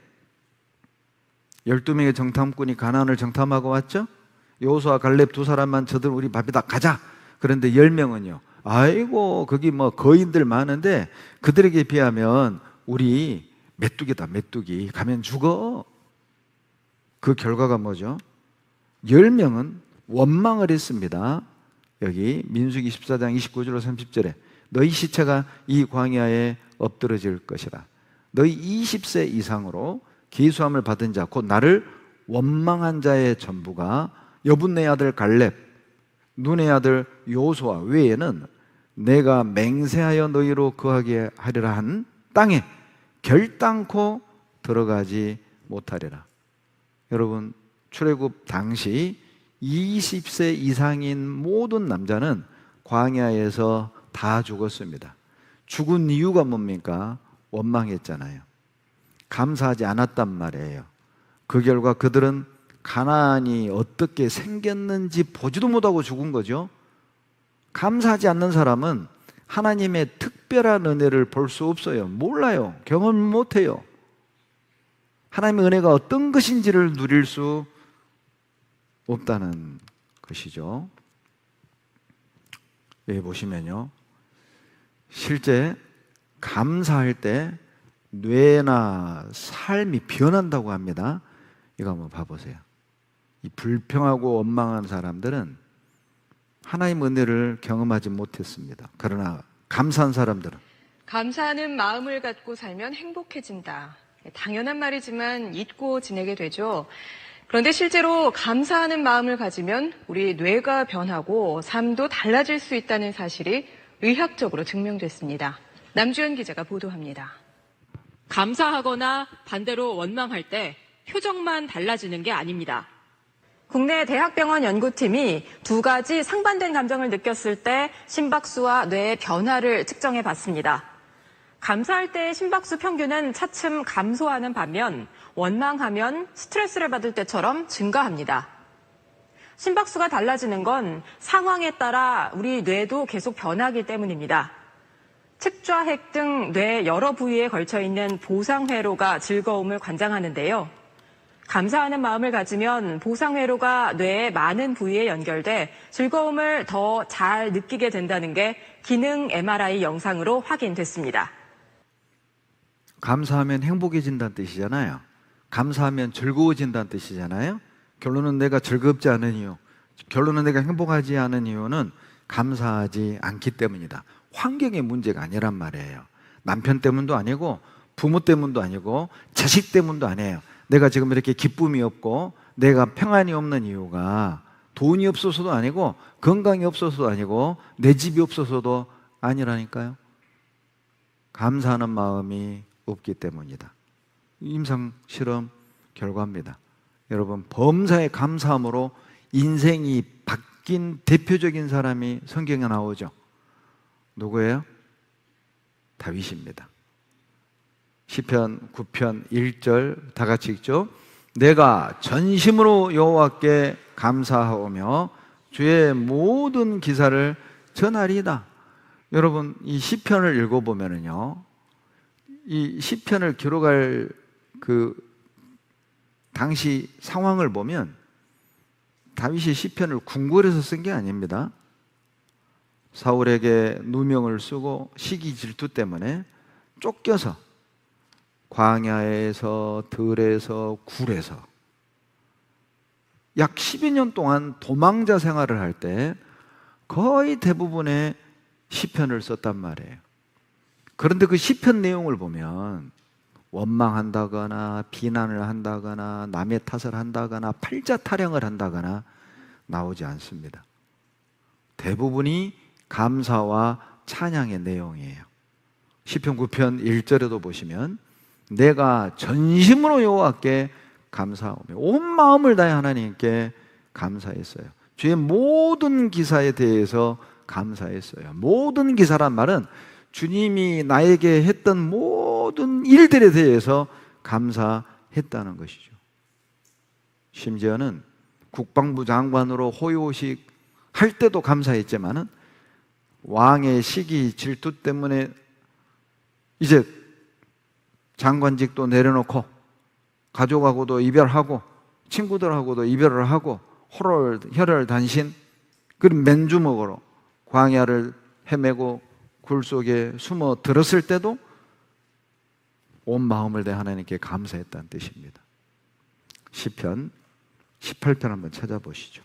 12명의 정탐꾼이 가나안을 정탐하고 왔죠. 여호수아 갈렙 두 사람만 저들 우리 밥이다 가자. 그런데 10명은요, 아이고 거기 뭐 거인들 많은데 그들에게 비하면 우리 메뚜기다, 메뚜기. 가면 죽어. 그 결과가 뭐죠? 10명은 원망을 했습니다. 여기 민수기 14장 29절로 30절에 너희 시체가 이 광야에 엎드러질 것이라. 너희 20세 이상으로 기수함을 받은 자 곧 나를 원망한 자의 전부가 여분네 아들 갈렙, 눈의 아들 여호수아 외에는 내가 맹세하여 너희로 거하게 하리라 한 땅에 결단코 들어가지 못하리라. 여러분, 출애굽 당시 20세 이상인 모든 남자는 광야에서 다 죽었습니다. 죽은 이유가 뭡니까? 원망했잖아요. 감사하지 않았단 말이에요. 그 결과 그들은 가나안이 어떻게 생겼는지 보지도 못하고 죽은 거죠. 감사하지 않는 사람은 하나님의 특별한 은혜를 볼 수 없어요. 몰라요. 경험 못해요. 하나님의 은혜가 어떤 것인지를 누릴 수 없다는 것이죠. 여기 보시면요, 실제 감사할 때 뇌나 삶이 변한다고 합니다. 이거 한번 봐보세요. 이 불평하고 원망한 사람들은 하나님 은혜를 경험하지 못했습니다. 그러나 감사한 사람들은 감사하는 마음을 갖고 살면 행복해진다. 당연한 말이지만 잊고 지내게 되죠. 그런데 실제로 감사하는 마음을 가지면 우리 뇌가 변하고 삶도 달라질 수 있다는 사실이 의학적으로 증명됐습니다. 남주현 기자가 보도합니다. 감사하거나 반대로 원망할 때 표정만 달라지는 게 아닙니다. 국내 대학병원 연구팀이 두 가지 상반된 감정을 느꼈을 때 심박수와 뇌의 변화를 측정해 봤습니다. 감사할 때 심박수 평균은 차츰 감소하는 반면 원망하면 스트레스를 받을 때처럼 증가합니다. 심박수가 달라지는 건 상황에 따라 우리 뇌도 계속 변하기 때문입니다. 측좌핵 등 뇌 여러 부위에 걸쳐 있는 보상회로가 즐거움을 관장하는데요. 감사하는 마음을 가지면 보상회로가 뇌의 많은 부위에 연결돼 즐거움을 더 잘 느끼게 된다는 게 기능 MRI 영상으로 확인됐습니다. 감사하면 행복해진다는 뜻이잖아요. 감사하면 즐거워진다는 뜻이잖아요. 결론은 내가 즐겁지 않은 이유, 결론은 내가 행복하지 않은 이유는 감사하지 않기 때문이다. 환경의 문제가 아니란 말이에요. 남편 때문도 아니고 부모 때문도 아니고 자식 때문도 아니에요. 내가 지금 이렇게 기쁨이 없고 내가 평안이 없는 이유가 돈이 없어서도 아니고 건강이 없어서도 아니고 내 집이 없어서도 아니라니까요. 감사하는 마음이 없기 때문이다. 임상 실험 결과입니다. 여러분, 범사에 감사함으로 인생이 바뀐 대표적인 사람이 성경에 나오죠. 누구예요? 다윗입니다. 시편 9편 1절 다 같이 읽죠. 내가 전심으로 여호와께 감사하오며 주의 모든 기사를 전하리이다. 여러분, 이 시편을 읽어보면은요, 이 시편을 기록할 그 당시 상황을 보면 다윗이 시편을 궁궐에서 쓴 게 아닙니다. 사울에게 누명을 쓰고 시기 질투 때문에 쫓겨서 광야에서 들에서 굴에서 약 10여 년 동안 도망자 생활을 할 때 거의 대부분의 시편을 썼단 말이에요. 그런데 그 시편 내용을 보면 원망한다거나 비난을 한다거나 남의 탓을 한다거나 팔자 타령을 한다거나 나오지 않습니다. 대부분이 감사와 찬양의 내용이에요. 시편 9편 1절에도 보시면 내가 전심으로 여호와께 감사하며 온 마음을 다해 하나님께 감사했어요. 주의 모든 기사에 대해서 감사했어요. 모든 기사란 말은 주님이 나에게 했던 모든 일들에 대해서 감사했다는 것이죠. 심지어는 국방부 장관으로 호요식 할 때도 감사했지만은 왕의 시기 질투 때문에 이제 장관직도 내려놓고 가족하고도 이별하고 친구들하고도 이별을 하고 혈혈단신 그리고 맨주먹으로 광야를 헤매고 굴 속에 숨어 들었을 때도 온 마음을 다해 하나님께 감사했다는 뜻입니다. 시편 18편 한번 찾아보시죠.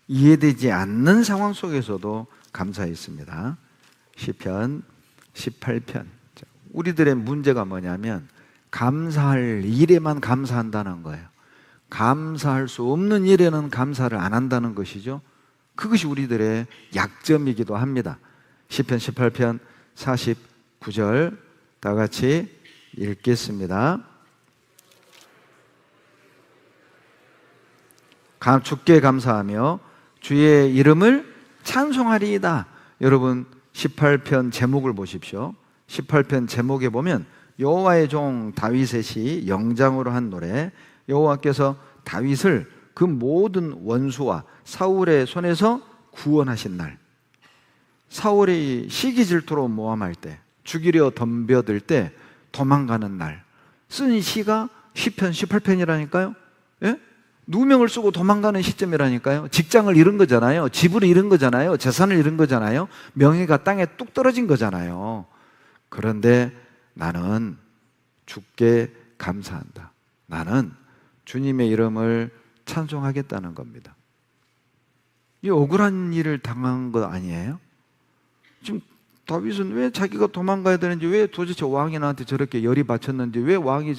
이해되지 않는 상황 속에서도 감사했습니다. 시편 18편. 우리들의 문제가 뭐냐면 감사할 일에만 감사한다는 거예요. 감사할 수 없는 일에는 감사를 안 한다는 것이죠. 그것이 우리들의 약점이기도 합니다. 시편 18편 49절 다 같이 읽겠습니다. 주께 감사하며 주의 이름을 찬송하리이다. 여러분 18편 제목을 보십시오. 18편 제목에 보면 여호와의 종 다윗의 시 영장으로 한 노래, 여호와께서 다윗을 그 모든 원수와 사울의 손에서 구원하신 날, 사울이 시기 질투로 모함할 때, 죽이려 덤벼들 때 도망가는 날 쓴 시가 10편, 18편이라니까요. 예? 누명을 쓰고 도망가는 시점이라니까요. 직장을 잃은 거잖아요. 집을 잃은 거잖아요. 재산을 잃은 거잖아요. 명예가 땅에 뚝 떨어진 거잖아요. 그런데 나는 주께 감사한다. 나는 주님의 이름을 찬송하겠다는 겁니다. 이 억울한 일을 당한 거 아니에요? 지금 다윗은 왜 자기가 도망가야 되는지, 왜 도대체 왕이 나한테 저렇게 열이 받쳤는지, 왜 왕이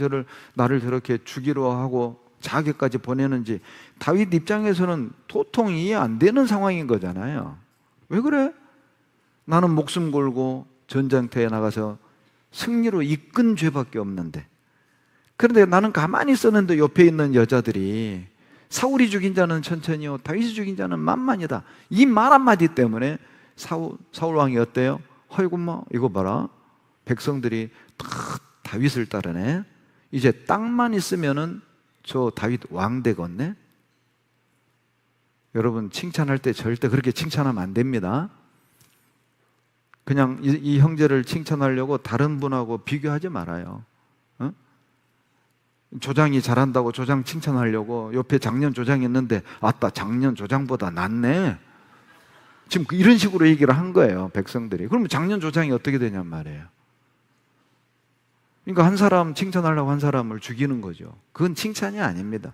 나를 저렇게 죽이려 하고 자기까지 보내는지, 다윗 입장에서는 도통 이해 안 되는 상황인 거잖아요. 왜 그래? 나는 목숨 걸고 전쟁터에 나가서 승리로 이끈 죄밖에 없는데, 그런데 나는 가만히 있었는데 옆에 있는 여자들이 사울이 죽인 자는 천천히요, 다윗이 죽인 자는 만만이다. 이 말 한마디 때문에 사울 왕이 어때요? 아이고 뭐 이거 봐라, 백성들이 다 다윗을 따르네. 이제 땅만 있으면은 저 다윗 왕 되겠네. 여러분, 칭찬할 때 절대 그렇게 칭찬하면 안 됩니다. 그냥 이 형제를 칭찬하려고 다른 분하고 비교하지 말아요. 어? 조장이 잘한다고 조장 칭찬하려고 옆에 장년 조장이 있는데, 아따 장년 조장보다 낫네, 지금 이런 식으로 얘기를 한 거예요, 백성들이. 그러면 장년 조장이 어떻게 되냔 말이에요. 그러니까 한 사람 칭찬하려고 한 사람을 죽이는 거죠. 그건 칭찬이 아닙니다.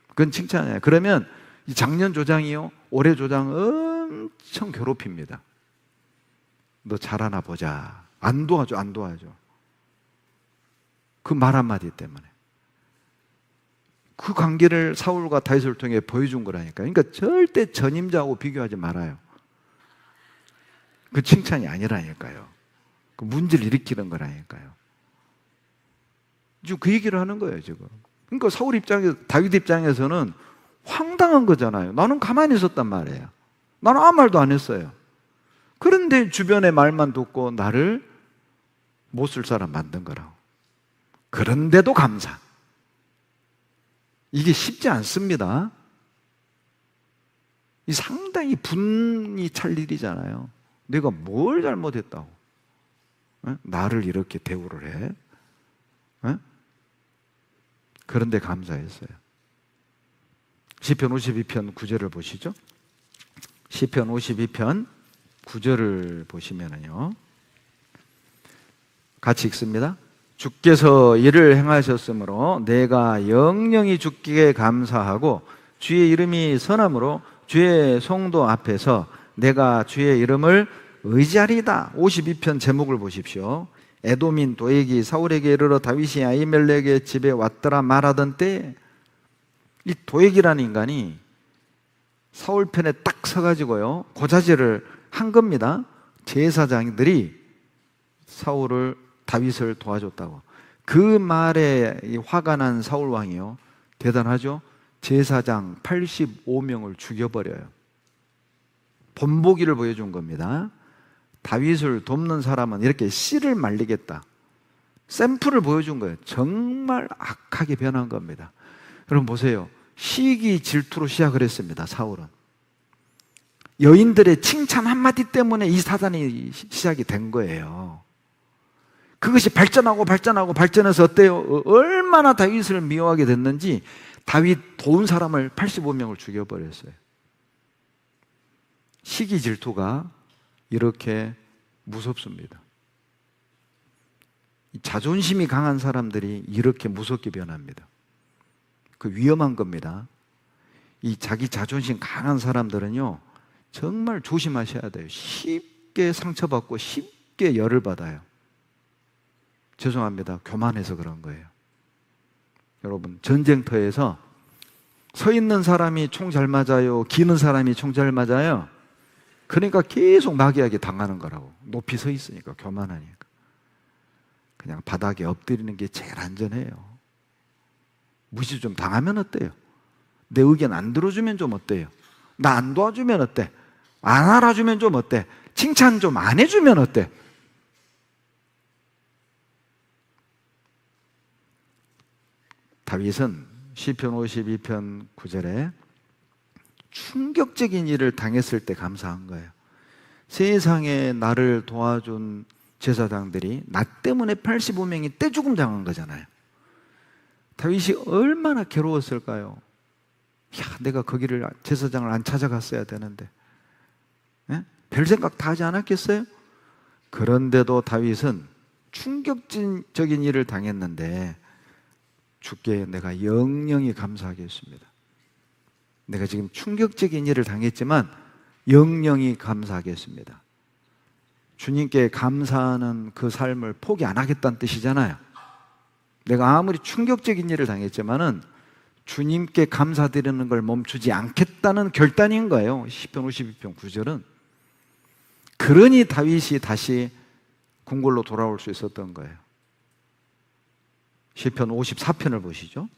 그건 칭찬이 아니에요. 그러면 이 장년 조장이요, 올해 조장 엄청 괴롭힙니다. 너 잘하나 보자. 안 도와줘, 안 도와줘. 그 말 한마디 때문에. 그 관계를 사울과 다윗을 통해 보여준 거라니까요. 그러니까 절대 전임자하고 비교하지 말아요. 그 칭찬이 아니라니까요. 그 문제를 일으키는 거라니까요. 지금 그 얘기를 하는 거예요, 지금. 그러니까 사울 입장에서, 다윗 입장에서는 황당한 거잖아요. 나는 가만히 있었단 말이에요. 나는 아무 말도 안 했어요. 그런데 주변의 말만 듣고 나를 못 쓸 사람 만든 거라고. 그런데도 감사. 이게 쉽지 않습니다. 이 상당히 분이 찰 일이잖아요. 내가 뭘 잘못했다고 나를 이렇게 대우를 해? 그런데 감사했어요. 시편 52편 9절을 보시죠. 시편 52편 9절을 보시면은요, 같이 읽습니다. 주께서 이를 행하셨으므로 내가 영영이 주께 감사하고 주의 이름이 선함으로 주의 성도 앞에서 내가 주의 이름을 의지하리다. 52편 제목을 보십시오. 에돔인 도액이 사울에게 이르러 다윗이 아히멜렉의 집에 왔더라 말하던 때, 이 도액이라는 인간이 사울 편에 딱 서가지고요, 고자질을 한 겁니다. 제사장들이 다윗을 도와줬다고. 그 말에 화가 난 사울 왕이요, 대단하죠. 제사장 85명을 죽여버려요. 본보기를 보여준 겁니다. 다윗을 돕는 사람은 이렇게 씨를 말리겠다. 샘플을 보여준 거예요. 정말 악하게 변한 겁니다. 여러분 보세요. 시기 질투로 시작을 했습니다, 사울은. 여인들의 칭찬 한마디 때문에 이 사단이 시작이 된 거예요. 그것이 발전해서 어때요? 얼마나 다윗을 미워하게 됐는지 다윗 도운 사람을 85명을 죽여버렸어요. 시기 질투가 이렇게 무섭습니다. 자존심이 강한 사람들이 이렇게 무섭게 변합니다. 그 위험한 겁니다. 이 자기 자존심 강한 사람들은요, 정말 조심하셔야 돼요. 쉽게 상처받고 쉽게 열을 받아요. 죄송합니다. 교만해서 그런 거예요. 여러분, 전쟁터에서 서 있는 사람이 총 잘 맞아요? 기는 사람이 총 잘 맞아요? 그러니까 계속 마귀에게 당하는 거라고. 높이 서 있으니까, 교만하니까. 그냥 바닥에 엎드리는 게 제일 안전해요. 무시 좀 당하면 어때요? 내 의견 안 들어주면 좀 어때요? 나 안 도와주면 어때? 안 알아주면 좀 어때? 칭찬 좀 안 해주면 어때? 다윗은 시편 52편 9절에 충격적인 일을 당했을 때 감사한 거예요. 세상에 나를 도와준 제사장들이 나 때문에 85명이 떼죽음 당한 거잖아요. 다윗이 얼마나 괴로웠을까요? 야, 내가 거기를 제사장을 안 찾아갔어야 되는데, 예? 별 생각 다 하지 않았겠어요? 그런데도 다윗은 충격적인 일을 당했는데 주께 내가 영영이 감사하겠습니다. 내가 지금 충격적인 일을 당했지만 영영이 감사하겠습니다. 주님께 감사하는 그 삶을 포기 안 하겠다는 뜻이잖아요. 내가 아무리 충격적인 일을 당했지만은 주님께 감사드리는 걸 멈추지 않겠다는 결단인 거예요. 시편 52편 9절은. 그러니 다윗이 다시 궁궐로 돌아올 수 있었던 거예요. 시편 54편을 보시죠.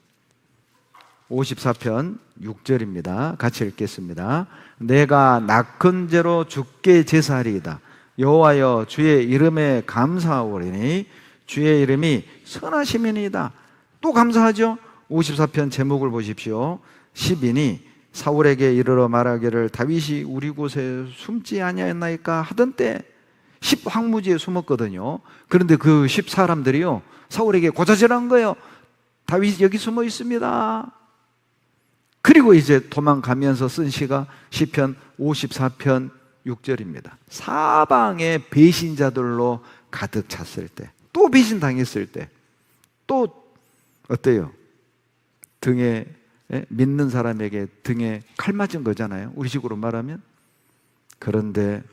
54편 6절입니다. 같이 읽겠습니다. 내가 낙헌 죄로 주께 제사하리이다. 여호와여 주의 이름에 감사하오리니 주의 이름이 선하심이니이다. 또 감사하죠. 54편 제목을 보십시오. 10인이 사울에게 이르러 말하기를 다윗이 우리 곳에 숨지 아니하였나이까 하던 때 10 황무지에 숨었거든요. 그런데 그 10 사람들이요 사울에게 고자질한 거예요. 다윗이 여기 숨어 있습니다. 그리고 이제 도망가면서 쓴 시가 시편 54편 6절입니다. 사방에 배신자들로 가득 찼을 때, 또 배신당했을 때, 또 어때요? 등에, 믿는 사람에게 등에 칼 맞은 거잖아요. 우리 식으로 말하면. 그런데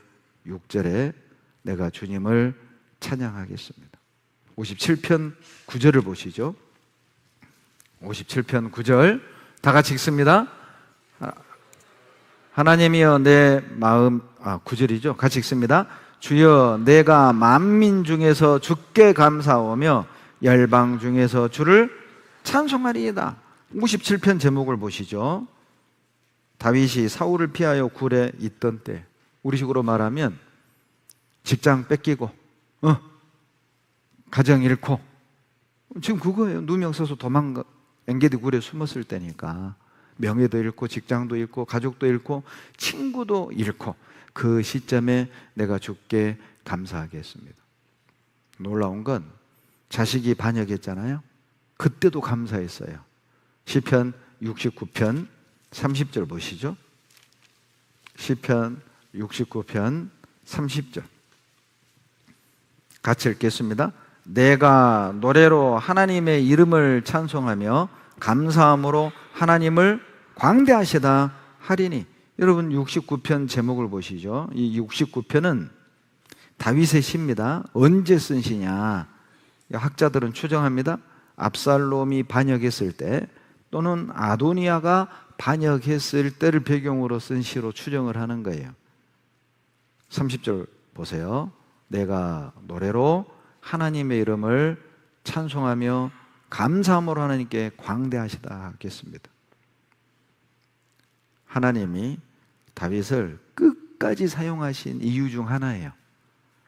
6절에 내가 주님을 찬양하겠습니다. 57편 9절을 보시죠. 57편 9절 다 같이 읽습니다. 하나님이여 내 마음, 9절이죠. 같이 읽습니다. 주여 내가 만민 중에서 주께 감사하며 열방 중에서 주를 찬송하리이다. 57편 제목을 보시죠. 다윗이 사울을 피하여 굴에 있던 때, 우리식으로 말하면 직장 뺏기고 가정 잃고, 지금 그거예요. 누명 써서 도망가 엔게디 굴에 숨었을 때니까. 명예도 잃고 직장도 잃고 가족도 잃고 친구도 잃고, 그 시점에 내가 주께 감사하겠습니다. 놀라운 건 자식이 반역했잖아요. 그때도 감사했어요. 시편 69편 30절 보시죠. 시편 69편 30절 같이 읽겠습니다. 내가 노래로 하나님의 이름을 찬송하며 감사함으로 하나님을 광대하시다 하리니. 여러분 69편 제목을 보시죠. 이 69편은 다윗의 시입니다. 언제 쓴 시냐? 학자들은 추정합니다. 압살롬이 반역했을 때 또는 아도니아가 반역했을 때를 배경으로 쓴 시로 추정을 하는 거예요. 30절 보세요. 내가 노래로 하나님의 이름을 찬송하며 감사함으로 하나님께 광대하시다 하겠습니다. 하나님이 다윗을 끝까지 사용하신 이유 중 하나예요.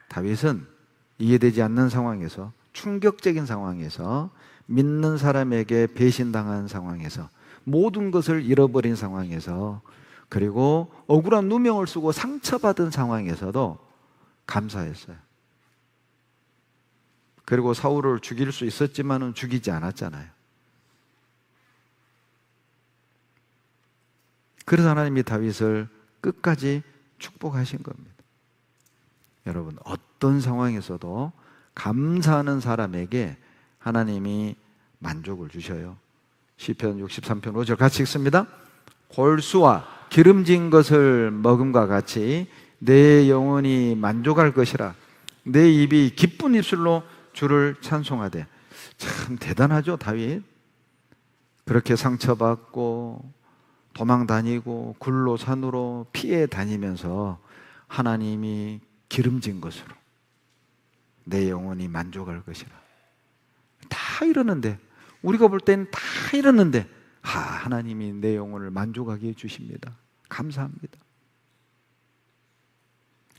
다윗은 이해되지 않는 상황에서, 충격적인 상황에서, 믿는 사람에게 배신당한 상황에서, 모든 것을 잃어버린 상황에서, 그리고 억울한 누명을 쓰고 상처받은 상황에서도 감사했어요. 그리고 사울을 죽일 수 있었지만은 죽이지 않았잖아요. 그래서 하나님이 다윗을 끝까지 축복하신 겁니다. 여러분, 어떤 상황에서도 감사하는 사람에게 하나님이 만족을 주셔요. 시편 63편 5절 같이 읽습니다. 골수와 기름진 것을 먹음과 같이 내 영혼이 만족할 것이라. 내 입이 기쁜 입술로 주를 찬송하되. 참 대단하죠, 다윗. 그렇게 상처받고 도망 다니고 굴로 산으로 피해 다니면서 하나님이 기름진 것으로 내 영혼이 만족할 것이라. 다 이러는데, 우리가 볼 때는 다 이러는데 하나님이 내 영혼을 만족하게 해주십니다. 감사합니다.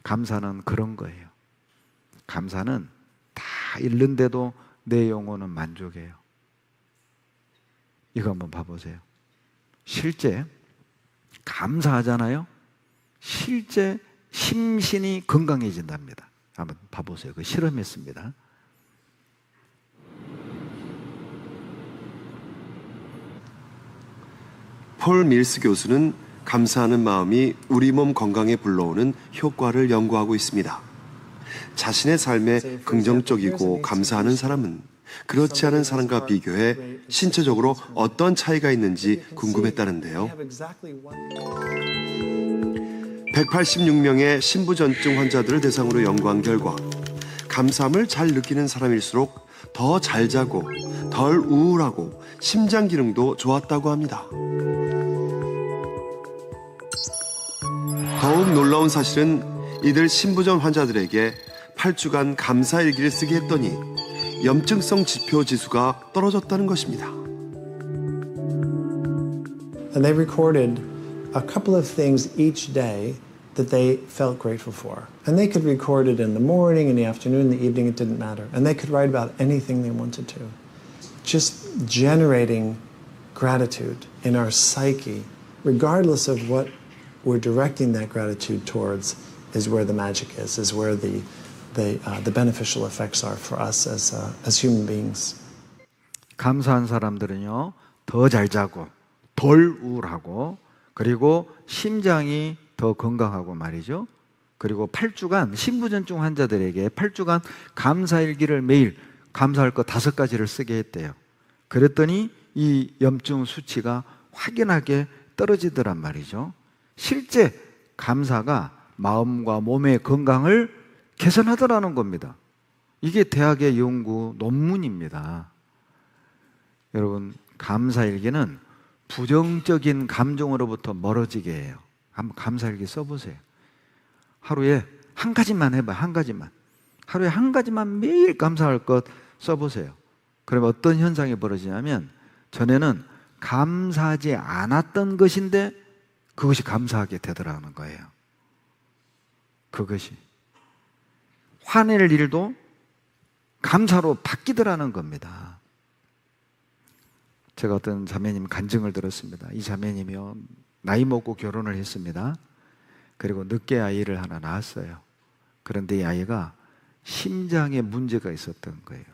감사는 그런 거예요. 감사는 다 잃는데도 내 영혼은 만족해요. 이거 한번 봐보세요. 실제 감사하잖아요. 실제 심신이 건강해진답니다. 한번 봐보세요. 그 실험했습니다. 폴 밀스 교수는 감사하는 마음이 우리 몸 건강에 불러오는 효과를 연구하고 있습니다. 자신의 삶에 긍정적이고 감사하는 사람은 그렇지 않은 사람과 비교해 신체적으로 어떤 차이가 있는지 궁금했다는데요. 186명의 신부전증 환자들을 대상으로 연구한 결과 감사함을 잘 느끼는 사람일수록 더 잘 자고 덜 우울하고 심장 기능도 좋았다고 합니다. 더욱 놀라운 사실은 이들 신부전 환자들에게 8주간 감사 일기를 쓰게 했더니 염증성 지표 지수가 떨어졌다는 것입니다. And they recorded a couple of things each day that they felt grateful for. And they could record it in the morning, in the afternoon, in the evening, it didn't matter. And they could write about anything they wanted to. Just generating gratitude in our psyche, regardless of what we're directing that gratitude towards, is where the magic is where the beneficial effects are for us as human beings. 감사한 사람들은요, 더 잘 자고, 덜 우울하고, 그리고 심장이 더 건강하고 말이죠. 그리고 8주간, 신부전증 환자들에게 8주간 감사일기를 매일 감사할 것 5가지를 쓰게 했대요. 그랬더니 이 염증 수치가 확연하게 떨어지더란 말이죠. 실제 감사가 마음과 몸의 건강을 개선하더라는 겁니다. 이게 대학의 연구 논문입니다. 여러분, 감사일기는 부정적인 감정으로부터 멀어지게 해요. 한번 감사일기 써보세요. 하루에 한 가지만 해봐요. 한 가지만. 하루에 한 가지만 매일 감사할 것 써보세요. 그러면 어떤 현상이 벌어지냐면, 전에는 감사하지 않았던 것인데 그것이 감사하게 되더라는 거예요. 그것이. 화낼 일도 감사로 바뀌더라는 겁니다. 제가 어떤 자매님 간증을 들었습니다. 이 자매님이요, 나이 먹고 결혼을 했습니다. 그리고 늦게 아이를 하나 낳았어요. 그런데 이 아이가 심장에 문제가 있었던 거예요.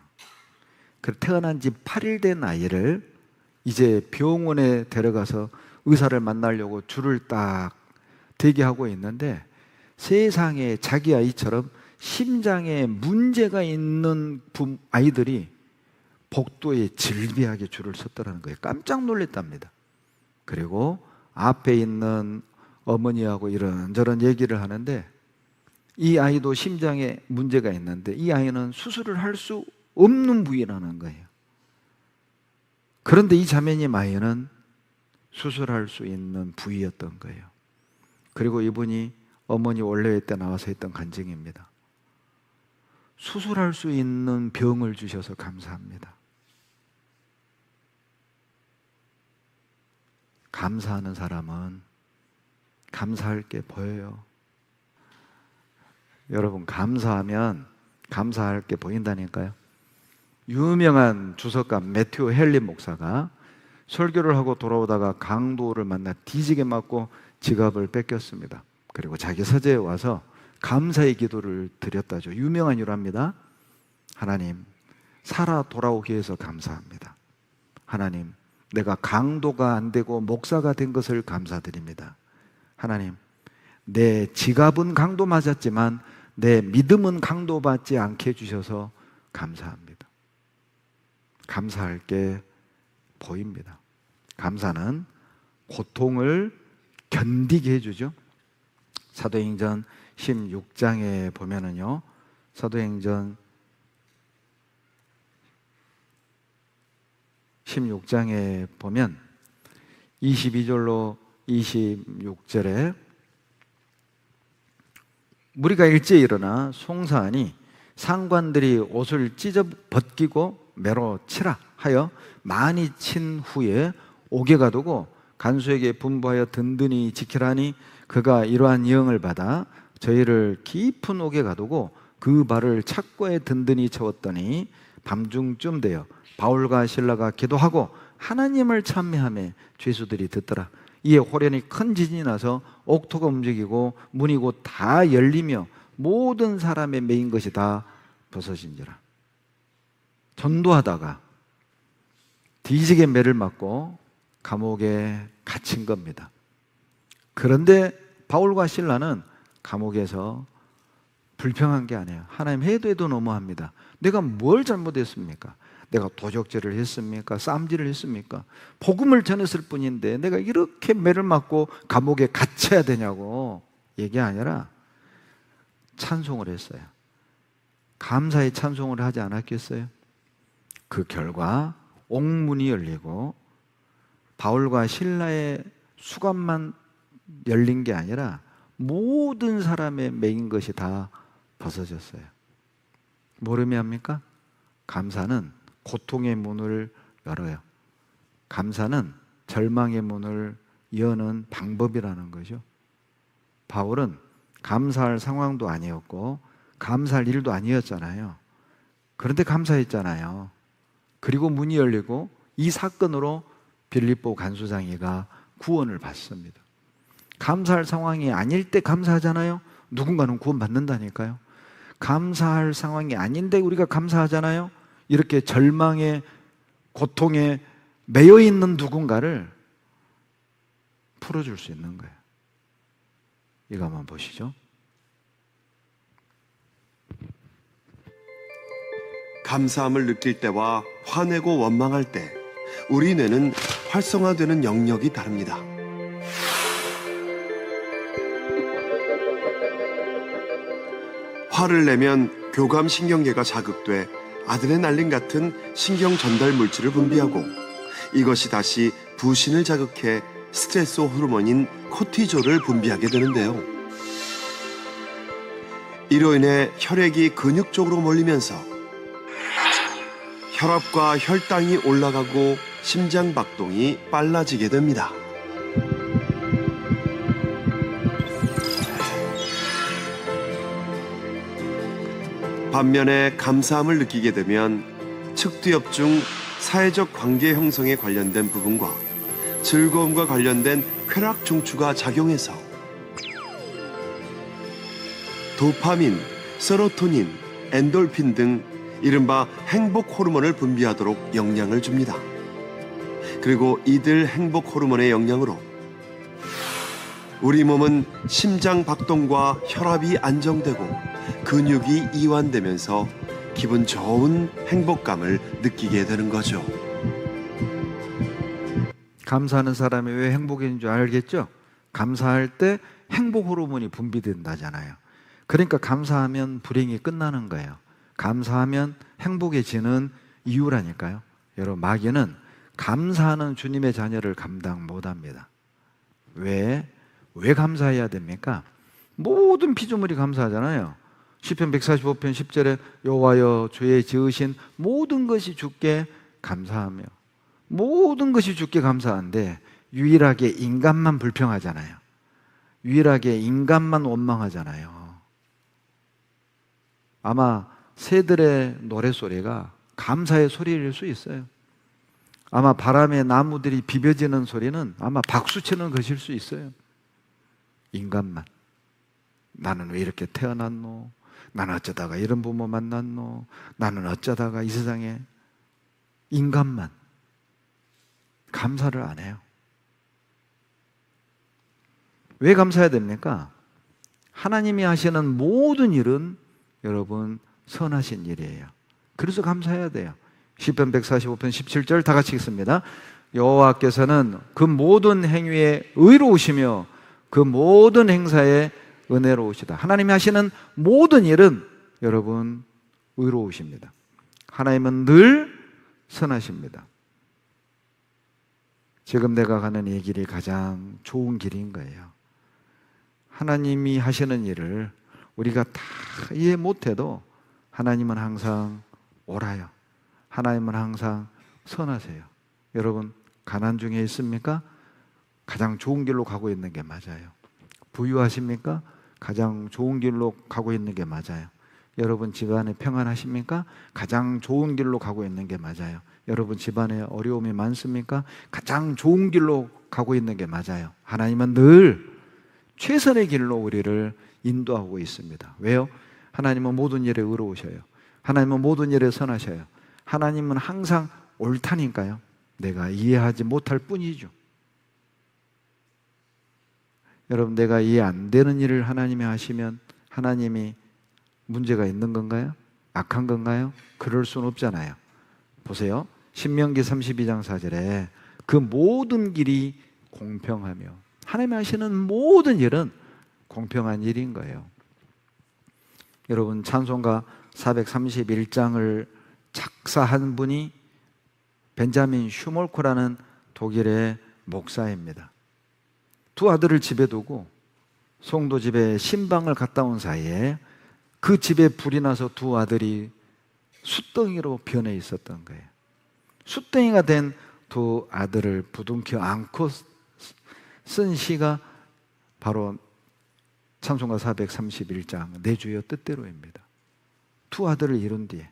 그래서 태어난 지 8일 된 아이를 이제 병원에 데려가서 의사를 만나려고 줄을 딱 대기하고 있는데, 세상에 자기 아이처럼 심장에 문제가 있는 아이들이 복도에 질비하게 줄을 섰더라는 거예요. 깜짝 놀랐답니다. 그리고 앞에 있는 어머니하고 이런저런 얘기를 하는데, 이 아이도 심장에 문제가 있는데 이 아이는 수술을 할 수 없는 부위라는 거예요. 그런데 이 자매님 아이는 수술할 수 있는 부위였던 거예요. 그리고 이분이 어머니 원래회 때 나와서 했던 간증입니다. 수술할 수 있는 병을 주셔서 감사합니다. 감사하는 사람은 감사할 게 보여요. 여러분, 감사하면 감사할 게 보인다니까요. 유명한 주석가 매튜 헨리 목사가 설교를 하고 돌아오다가 강도를 만나 뒤지게 맞고 지갑을 뺏겼습니다. 그리고 자기 서재에 와서 감사의 기도를 드렸다죠. 유명한 일화입니다. 하나님, 살아 돌아오기 위해서 감사합니다. 하나님, 내가 강도가 안 되고 목사가 된 것을 감사드립니다. 하나님, 내 지갑은 강도 맞았지만 내 믿음은 강도받지 않게 해주셔서 감사합니다. 감사할 게 보입니다. 감사는 고통을 견디게 해주죠. 사도행전 16장에 보면은요, 사도행전 16장에 보면 22절로 26절에 무리가 일제히 일어나 송사하니 상관들이 옷을 찢어 벗기고 매로 치라 하여 많이 친 후에 옥에 가두고 간수에게 분부하여 든든히 지키라니, 그가 이러한 이응을 받아 저희를 깊은 옥에 가두고 그 발을 착고에 든든히 채웠더니 밤중쯤 되어 바울과 실라가 기도하고 하나님을 찬미하며 죄수들이 듣더라. 이에 호련히 큰 지진이 나서 옥토가 움직이고 문이 곧 다 열리며 모든 사람의 매인 것이 다 벗어진지라. 전도하다가 뒤지게 매를 맞고 감옥에 갇힌 겁니다. 그런데 바울과 실라는 감옥에서 불평한 게 아니에요. 하나님 해도 너무합니다. 내가 뭘 잘못했습니까? 내가 도적질을 했습니까? 쌈질을 했습니까? 복음을 전했을 뿐인데 내가 이렇게 매를 맞고 감옥에 갇혀야 되냐고 얘기 아니라 찬송을 했어요. 감사의 찬송을 하지 않았겠어요? 그 결과 옥문이 열리고 바울과 실라의 수감만 열린 게 아니라 모든 사람의 매인 것이 다 벗어졌어요. 뭘 의미합니까? 감사는 고통의 문을 열어요. 감사는 절망의 문을 여는 방법이라는 거죠. 바울은 감사할 상황도 아니었고 감사할 일도 아니었잖아요. 그런데 감사했잖아요. 그리고 문이 열리고 이 사건으로 빌립보 간수장이가 구원을 받습니다. 감사할 상황이 아닐 때 감사하잖아요. 누군가는 구원받는다니까요. 감사할 상황이 아닌데 우리가 감사하잖아요. 이렇게 절망에 고통에 매여 있는 누군가를 풀어줄 수 있는 거예요. 이거 한번 보시죠. 감사함을 느낄 때와 화내고 원망할 때 우리 뇌는 활성화되는 영역이 다릅니다. 화를 내면 교감신경계가 자극돼 아드레날린 같은 신경 전달 물질을 분비하고 이것이 다시 부신을 자극해 스트레스 호르몬인 코티졸을 분비하게 되는데요. 이로 인해 혈액이 근육 쪽으로 몰리면서 혈압과 혈당이 올라가고 심장 박동이 빨라지게 됩니다. 반면에 감사함을 느끼게 되면 측두엽중 사회적 관계 형성에 관련된 부분과 즐거움과 관련된 쾌락 중추가 작용해서 도파민, 세로토닌, 엔돌핀 등 이른바 행복 호르몬을 분비하도록 영향을 줍니다. 그리고 이들 행복 호르몬의 영향으로 우리 몸은 심장 박동과 혈압이 안정되고 근육이 이완되면서 기분 좋은 행복감을 느끼게 되는 거죠. 감사하는 사람이 왜 행복인 줄 알겠죠? 감사할 때 행복 호르몬이 분비된다잖아요. 그러니까 감사하면 불행이 끝나는 거예요. 감사하면 행복해지는 이유라니까요. 여러분, 마귀는 감사하는 주님의 자녀를 감당 못합니다. 왜 감사해야 됩니까? 모든 피조물이 감사하잖아요. 시편 145편 10절에 여호와여 주의 지으신 모든 것이 주께 감사하며 모든 것이 주께 감사한데 유일하게 인간만 불평하잖아요. 유일하게 인간만 원망하잖아요. 아마 새들의 노랫소리가 감사의 소리일 수 있어요. 아마 바람에 나무들이 비벼지는 소리는 아마 박수치는 것일 수 있어요. 인간만. 나는 왜 이렇게 태어났노? 나는 어쩌다가 이런 부모 만났노? 나는 어쩌다가 이 세상에. 인간만 감사를 안 해요. 왜 감사해야 됩니까? 하나님이 하시는 모든 일은 여러분 선하신 일이에요. 그래서 감사해야 돼요. 시편 145편 17절 다 같이 읽습니다. 여호와께서는 그 모든 행위에 의로우시며 그 모든 행사에 은혜로우시다. 하나님이 하시는 모든 일은 여러분 의로우십니다. 하나님은 늘 선하십니다. 지금 내가 가는 이 길이 가장 좋은 길인 거예요. 하나님이 하시는 일을 우리가 다 이해 못해도 하나님은 항상 옳아요. 하나님은 항상 선하세요. 여러분, 가난 중에 있습니까? 가장 좋은 길로 가고 있는 게 맞아요. 부유하십니까? 가장 좋은 길로 가고 있는 게 맞아요. 여러분 집안에 평안하십니까? 가장 좋은 길로 가고 있는 게 맞아요. 여러분 집안에 어려움이 많습니까? 가장 좋은 길로 가고 있는 게 맞아요. 하나님은 늘 최선의 길로 우리를 인도하고 있습니다. 왜요? 하나님은 모든 일에 의로우셔요. 하나님은 모든 일에 선하셔요. 하나님은 항상 옳다니까요. 내가 이해하지 못할 뿐이죠. 여러분, 내가 이해 안 되는 일을 하나님이 하시면 하나님이 문제가 있는 건가요? 악한 건가요? 그럴 수는 없잖아요. 보세요. 신명기 32장 4절에 그 모든 길이 공평하며, 하나님이 하시는 모든 일은 공평한 일인 거예요. 여러분, 찬송가 431장을 작사한 분이 벤자민 슈몰코라는 독일의 목사입니다. 두 아들을 집에 두고 송도 집에 신방을 갔다 온 사이에 그 집에 불이 나서 두 아들이 숯덩이로 변해 있었던 거예요. 숯덩이가 된 두 아들을 부둥켜 안고 쓴 시가 바로 찬송가 431장 내 주여 뜻대로입니다. 두 아들을 이룬 뒤에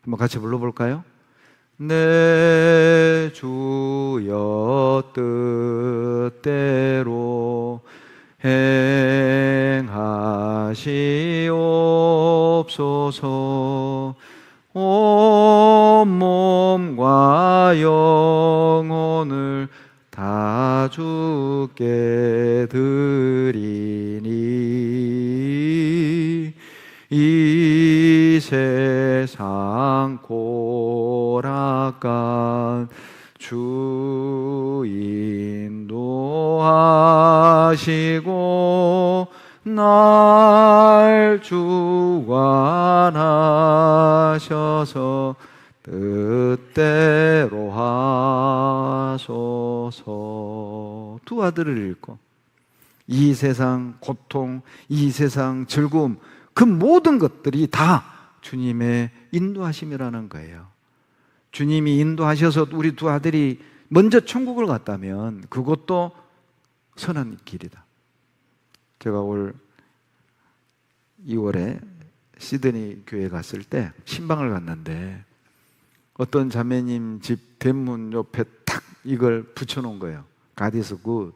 한번 같이 불러볼까요? 내 주여 뜻대로 행하시옵소서. 온몸과 영혼을 다 주께 드리니 이 세상 고락간 주 인도하시고 날 주관하셔서 뜻대로 하소서. 두 아들을 잃고 이 세상 고통, 이 세상 즐거움, 그 모든 것들이 다 주님의 인도하심이라는 거예요. 주님이 인도하셔서 우리 두 아들이 먼저 천국을 갔다면 그것도 선한 길이다. 제가 올 2월에 시드니 교회 갔을 때 신방을 갔는데 어떤 자매님 집 대문 옆에 탁 이걸 붙여놓은 거예요. God is good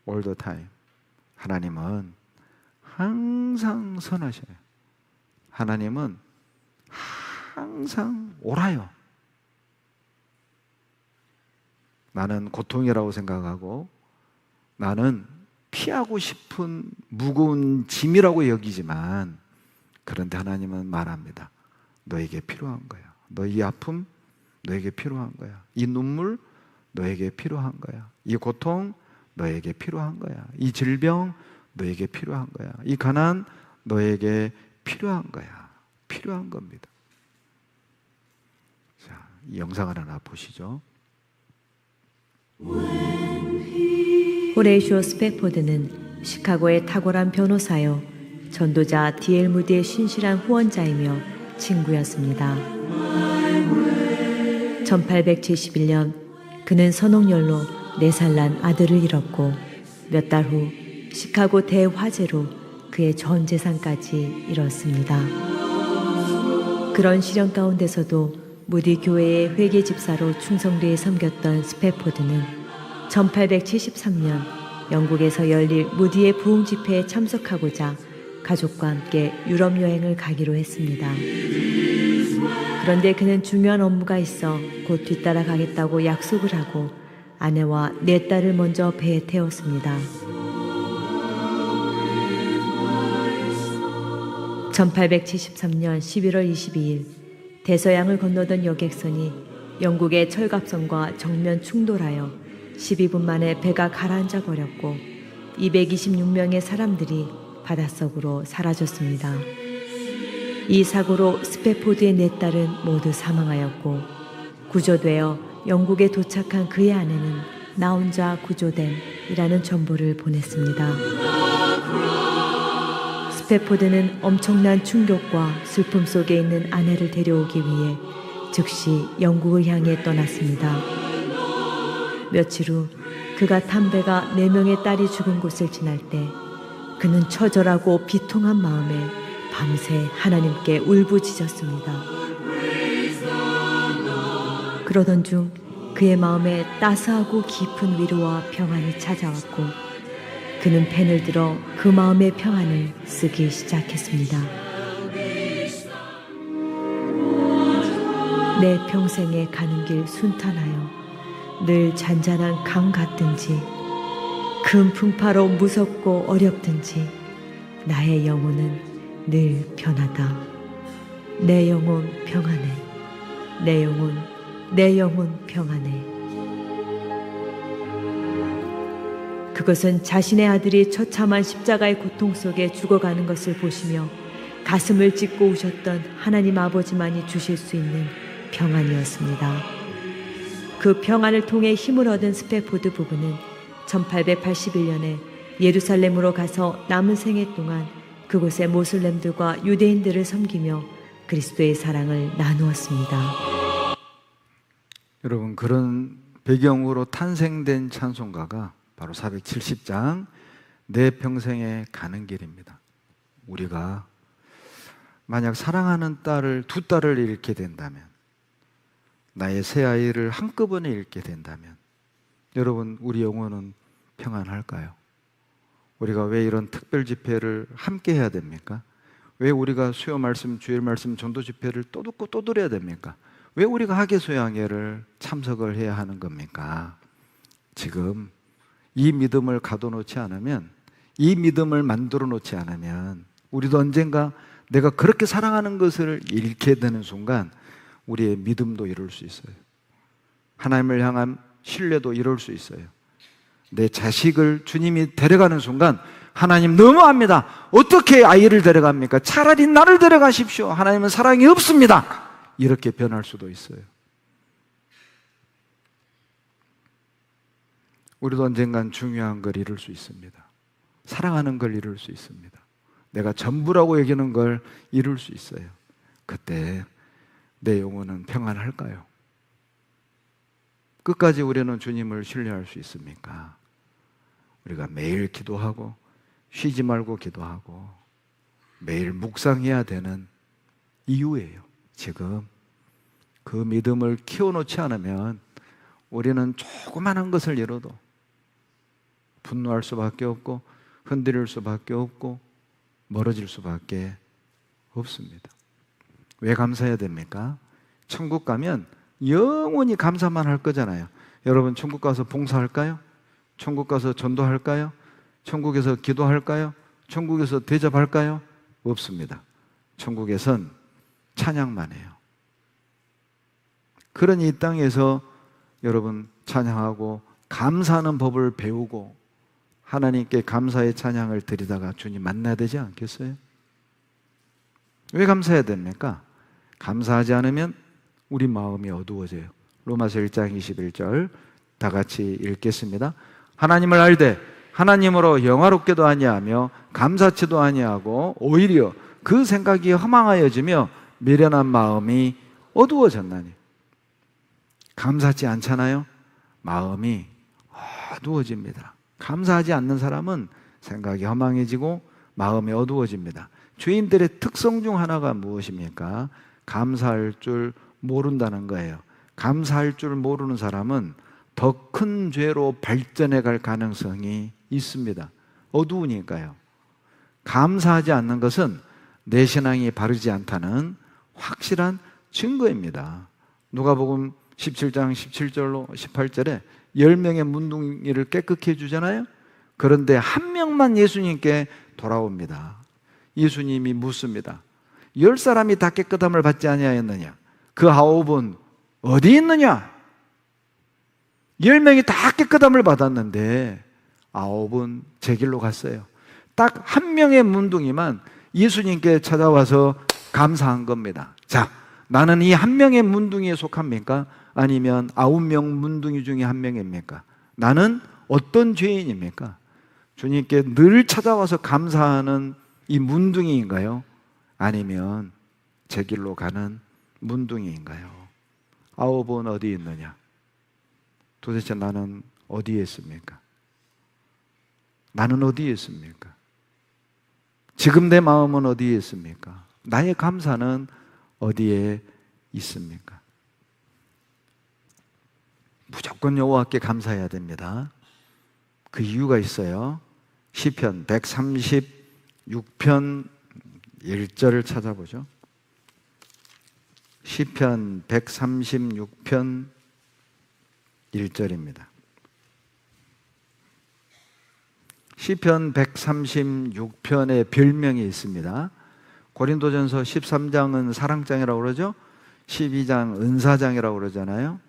all the time. 하나님은 항상 선하셔요. 하나님은 항상 옳아요. 나는 고통이라고 생각하고 나는 피하고 싶은 무거운 짐이라고 여기지만, 그런데 하나님은 말합니다. 너에게 필요한 거야. 너 이 아픔 너에게 필요한 거야. 이 눈물 너에게 필요한 거야. 이 고통 너에게 필요한 거야. 이 질병 너에게 필요한 거야. 이 가난 너에게 필요한 거야. 필요한 겁니다. 자, 이 영상을 하나 보시죠. 호레이쇼 스패포드는 시카고의 탁월한 변호사요, 전도자 D.L. 무디의 신실한 후원자이며 친구였습니다. 1871년 그는 선홍열로 4살 난 아들을 잃었고 몇 달 후 시카고 대화재로 그의 전 재산까지 잃었습니다. 그런 시련 가운데서도 무디 교회의 회계 집사로 충성되이 섬겼던 스패포드는 1873년 영국에서 열릴 무디의 부흥 집회에 참석하고자 가족과 함께 유럽 여행을 가기로 했습니다. 그런데 그는 중요한 업무가 있어 곧 뒤따라 가겠다고 약속을 하고 아내와 4딸을 먼저 배에 태웠습니다. 1873년 11월 22일 대서양을 건너던 여객선이 영국의 철갑선과 정면 충돌하여 12분 만에 배가 가라앉아 버렸고 226명의 사람들이 바닷속으로 사라졌습니다. 이 사고로 스패포드의 4딸은 모두 사망하였고 구조되어 영국에 도착한 그의 아내는 나 혼자 구조됨이라는 정보를 보냈습니다. 스패포드는 엄청난 충격과 슬픔 속에 있는 아내를 데려오기 위해 즉시 영국을 향해 떠났습니다. 며칠 후 그가 탄 배가 4명의 딸이 죽은 곳을 지날 때 그는 처절하고 비통한 마음에 밤새 하나님께 울부짖었습니다. 그러던 중 그의 마음에 따스하고 깊은 위로와 평안이 찾아왔고 그는 펜을 들어 그 마음의 평안을 쓰기 시작했습니다. 내 평생에 가는 길 순탄하여 늘 잔잔한 강 같든지 큰 풍파로 무섭고 어렵든지 나의 영혼은 늘 변하다. 내 영혼 평안해. 내 영혼 평안해. 그것은 자신의 아들이 처참한 십자가의 고통 속에 죽어가는 것을 보시며 가슴을 찢고 우셨던 하나님 아버지만이 주실 수 있는 평안이었습니다. 그 평안을 통해 힘을 얻은 스페포드 부부는 1881년에 예루살렘으로 가서 남은 생애 동안 그곳의 모슬렘들과 유대인들을 섬기며 그리스도의 사랑을 나누었습니다. 여러분, 그런 배경으로 탄생된 찬송가가 바로 470장 내 평생에 가는 길입니다. 우리가 만약 사랑하는 두 딸을 잃게 된다면, 나의 새 아이를 한꺼번에 잃게 된다면 여러분, 우리 영혼은 평안할까요? 우리가 왜 이런 특별 집회를 함께 해야 됩니까? 왜 우리가 수요 말씀, 주일 말씀, 전도 집회를 또 듣고 또 들어야 됩니까? 왜 우리가 하계소양회를 참석을 해야 하는 겁니까? 지금 이 믿음을 가둬놓지 않으면, 이 믿음을 만들어 놓지 않으면 우리도 언젠가 내가 그렇게 사랑하는 것을 잃게 되는 순간 우리의 믿음도 잃을 수 있어요. 하나님을 향한 신뢰도 잃을 수 있어요. 내 자식을 주님이 데려가는 순간 하나님 너무합니다. 어떻게 아이를 데려갑니까? 차라리 나를 데려가십시오. 하나님은 사랑이 없습니다. 이렇게 변할 수도 있어요. 우리도 언젠간 중요한 걸 잃을 수 있습니다. 사랑하는 걸 잃을 수 있습니다. 내가 전부라고 여기는 걸 잃을 수 있어요. 그때 내 영혼은 평안할까요? 끝까지 우리는 주님을 신뢰할 수 있습니까? 우리가 매일 기도하고 쉬지 말고 기도하고 매일 묵상해야 되는 이유예요. 지금 그 믿음을 키워놓지 않으면 우리는 조그만한 것을 잃어도 분노할 수밖에 없고 흔들릴 수밖에 없고 멀어질 수밖에 없습니다. 왜 감사해야 됩니까? 천국 가면 영원히 감사만 할 거잖아요. 여러분, 천국 가서 봉사할까요? 천국 가서 전도할까요? 천국에서 기도할까요? 천국에서 대접할까요? 없습니다. 천국에선 찬양만 해요. 그러니 이 땅에서 여러분 찬양하고 감사하는 법을 배우고 하나님께 감사의 찬양을 드리다가 주님 만나야 되지 않겠어요? 왜 감사해야 됩니까? 감사하지 않으면 우리 마음이 어두워져요. 로마서 1장 21절 다 같이 읽겠습니다. 하나님을 알되 하나님으로 영화롭게도 아니하며 감사치도 아니하고 오히려 그 생각이 허망하여지며 미련한 마음이 어두워졌나니. 감사하지 않잖아요? 마음이 어두워집니다. 감사하지 않는 사람은 생각이 허망해지고 마음이 어두워집니다. 죄인들의 특성 중 하나가 무엇입니까? 감사할 줄 모른다는 거예요. 감사할 줄 모르는 사람은 더 큰 죄로 발전해 갈 가능성이 있습니다. 어두우니까요. 감사하지 않는 것은 내 신앙이 바르지 않다는 확실한 증거입니다. 누가복음 17장 17절로 18절에 10명의 문둥이를 깨끗게 해주잖아요. 그런데 한 명만 예수님께 돌아옵니다. 예수님이 묻습니다. 10사람이 다 깨끗함을 받지 아니하였느냐? 그 9은 어디 있느냐? 10명이 다 깨끗함을 받았는데 9은 제 길로 갔어요. 딱 한 명의 문둥이만 예수님께 찾아와서 감사한 겁니다. 자, 나는 이 한 명의 문둥이에 속합니까? 아니면 9명 문둥이 중에 한 명입니까? 나는 어떤 죄인입니까? 주님께 늘 찾아와서 감사하는 이 문둥이인가요? 아니면 제 길로 가는 문둥이인가요? 9은 어디 있느냐? 도대체 나는 어디에 있습니까? 나는 어디에 있습니까? 지금 내 마음은 어디에 있습니까? 나의 감사는 어디에 있습니까? 무조건 여호와께 감사해야 됩니다. 그 이유가 있어요. 시편 136편 1절을 찾아보죠. 시편 136편 1절입니다. 시편 136편의 별명이 있습니다. 고린도전서 13장은 사랑장이라고 그러죠. 12장 은사장이라고 그러잖아요.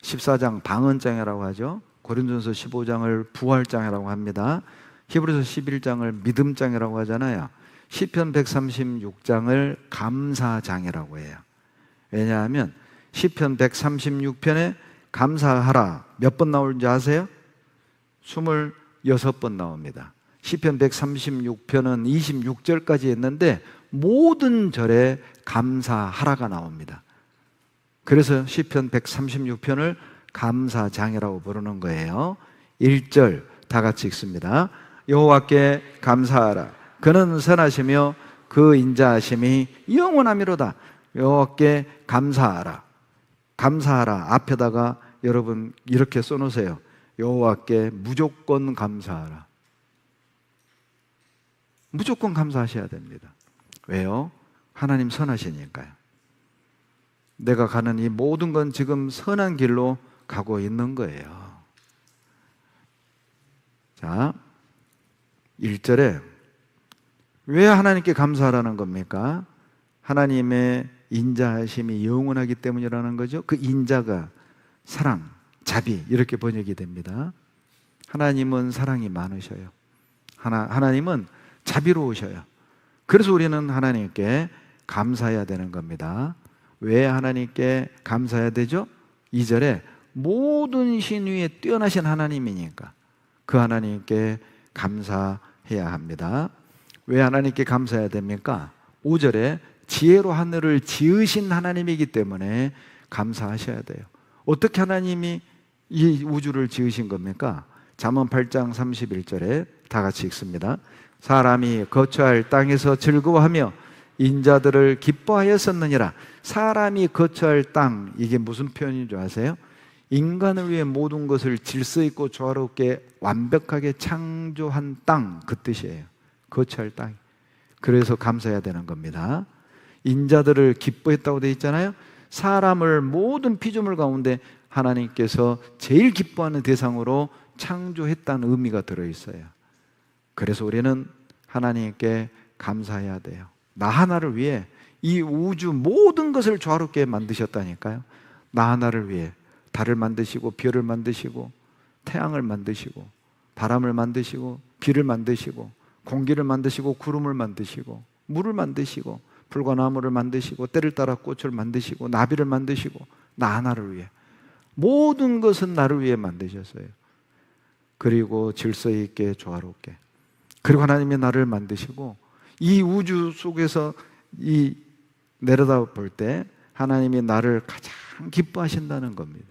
14장 방언장이라고 하죠. 고린도전서 15장을 부활장이라고 합니다. 히브리서 11장을 믿음장이라고 하잖아요. 시편 136장을 감사장이라고 해요. 왜냐하면 시편 136편에 감사하라 몇 번 나오는지 아세요? 26번 나옵니다. 시편 136편은 26절까지 했는데 모든 절에 감사하라가 나옵니다. 그래서 시편 136편을 감사장이라고 부르는 거예요. 1절 다 같이 읽습니다. 여호와께 감사하라. 그는 선하시며 그 인자하심이 영원하미로다. 여호와께 감사하라. 감사하라 앞에다가 여러분 이렇게 써놓으세요. 여호와께 무조건 감사하라. 무조건 감사하셔야 됩니다. 왜요? 하나님 선하시니까요. 내가 가는 이 모든 건 지금 선한 길로 가고 있는 거예요. 자, 1절에 왜 하나님께 감사하라는 겁니까? 하나님의 인자하심이 영원하기 때문이라는 거죠. 그 인자가 사랑, 자비 이렇게 번역이 됩니다. 하나님은 사랑이 많으셔요. 하나님은 자비로우셔요. 그래서 우리는 하나님께 감사해야 되는 겁니다. 왜 하나님께 감사해야 되죠? 2절에 모든 신 위에 뛰어나신 하나님이니까 그 하나님께 감사해야 합니다. 왜 하나님께 감사해야 됩니까? 5절에 지혜로 하늘을 지으신 하나님이기 때문에 감사하셔야 돼요. 어떻게 하나님이 이 우주를 지으신 겁니까? 잠언 8장 31절에 다 같이 읽습니다. 사람이 거처할 땅에서 즐거워하며 인자들을 기뻐하였었느니라. 사람이 거처할 땅, 이게 무슨 표현인 줄 아세요? 인간을 위해 모든 것을 질서 있고 조화롭게 완벽하게 창조한 땅, 그 뜻이에요. 거처할 땅. 그래서 감사해야 되는 겁니다. 인자들을 기뻐했다고 되어 있잖아요. 사람을 모든 피조물 가운데 하나님께서 제일 기뻐하는 대상으로 창조했다는 의미가 들어있어요. 그래서 우리는 하나님께 감사해야 돼요. 나 하나를 위해 이 우주 모든 것을 조화롭게 만드셨다니까요. 나 하나를 위해 달을 만드시고 별을 만드시고 태양을 만드시고 바람을 만드시고 비를 만드시고 공기를 만드시고 구름을 만드시고 물을 만드시고 불과 나무를 만드시고 때를 따라 꽃을 만드시고 나비를 만드시고 나 하나를 위해 모든 것은 나를 위해 만드셨어요. 그리고 질서 있게 조화롭게. 그리고 하나님이 나를 만드시고 이 우주 속에서 이 내려다 볼 때 하나님이 나를 가장 기뻐하신다는 겁니다.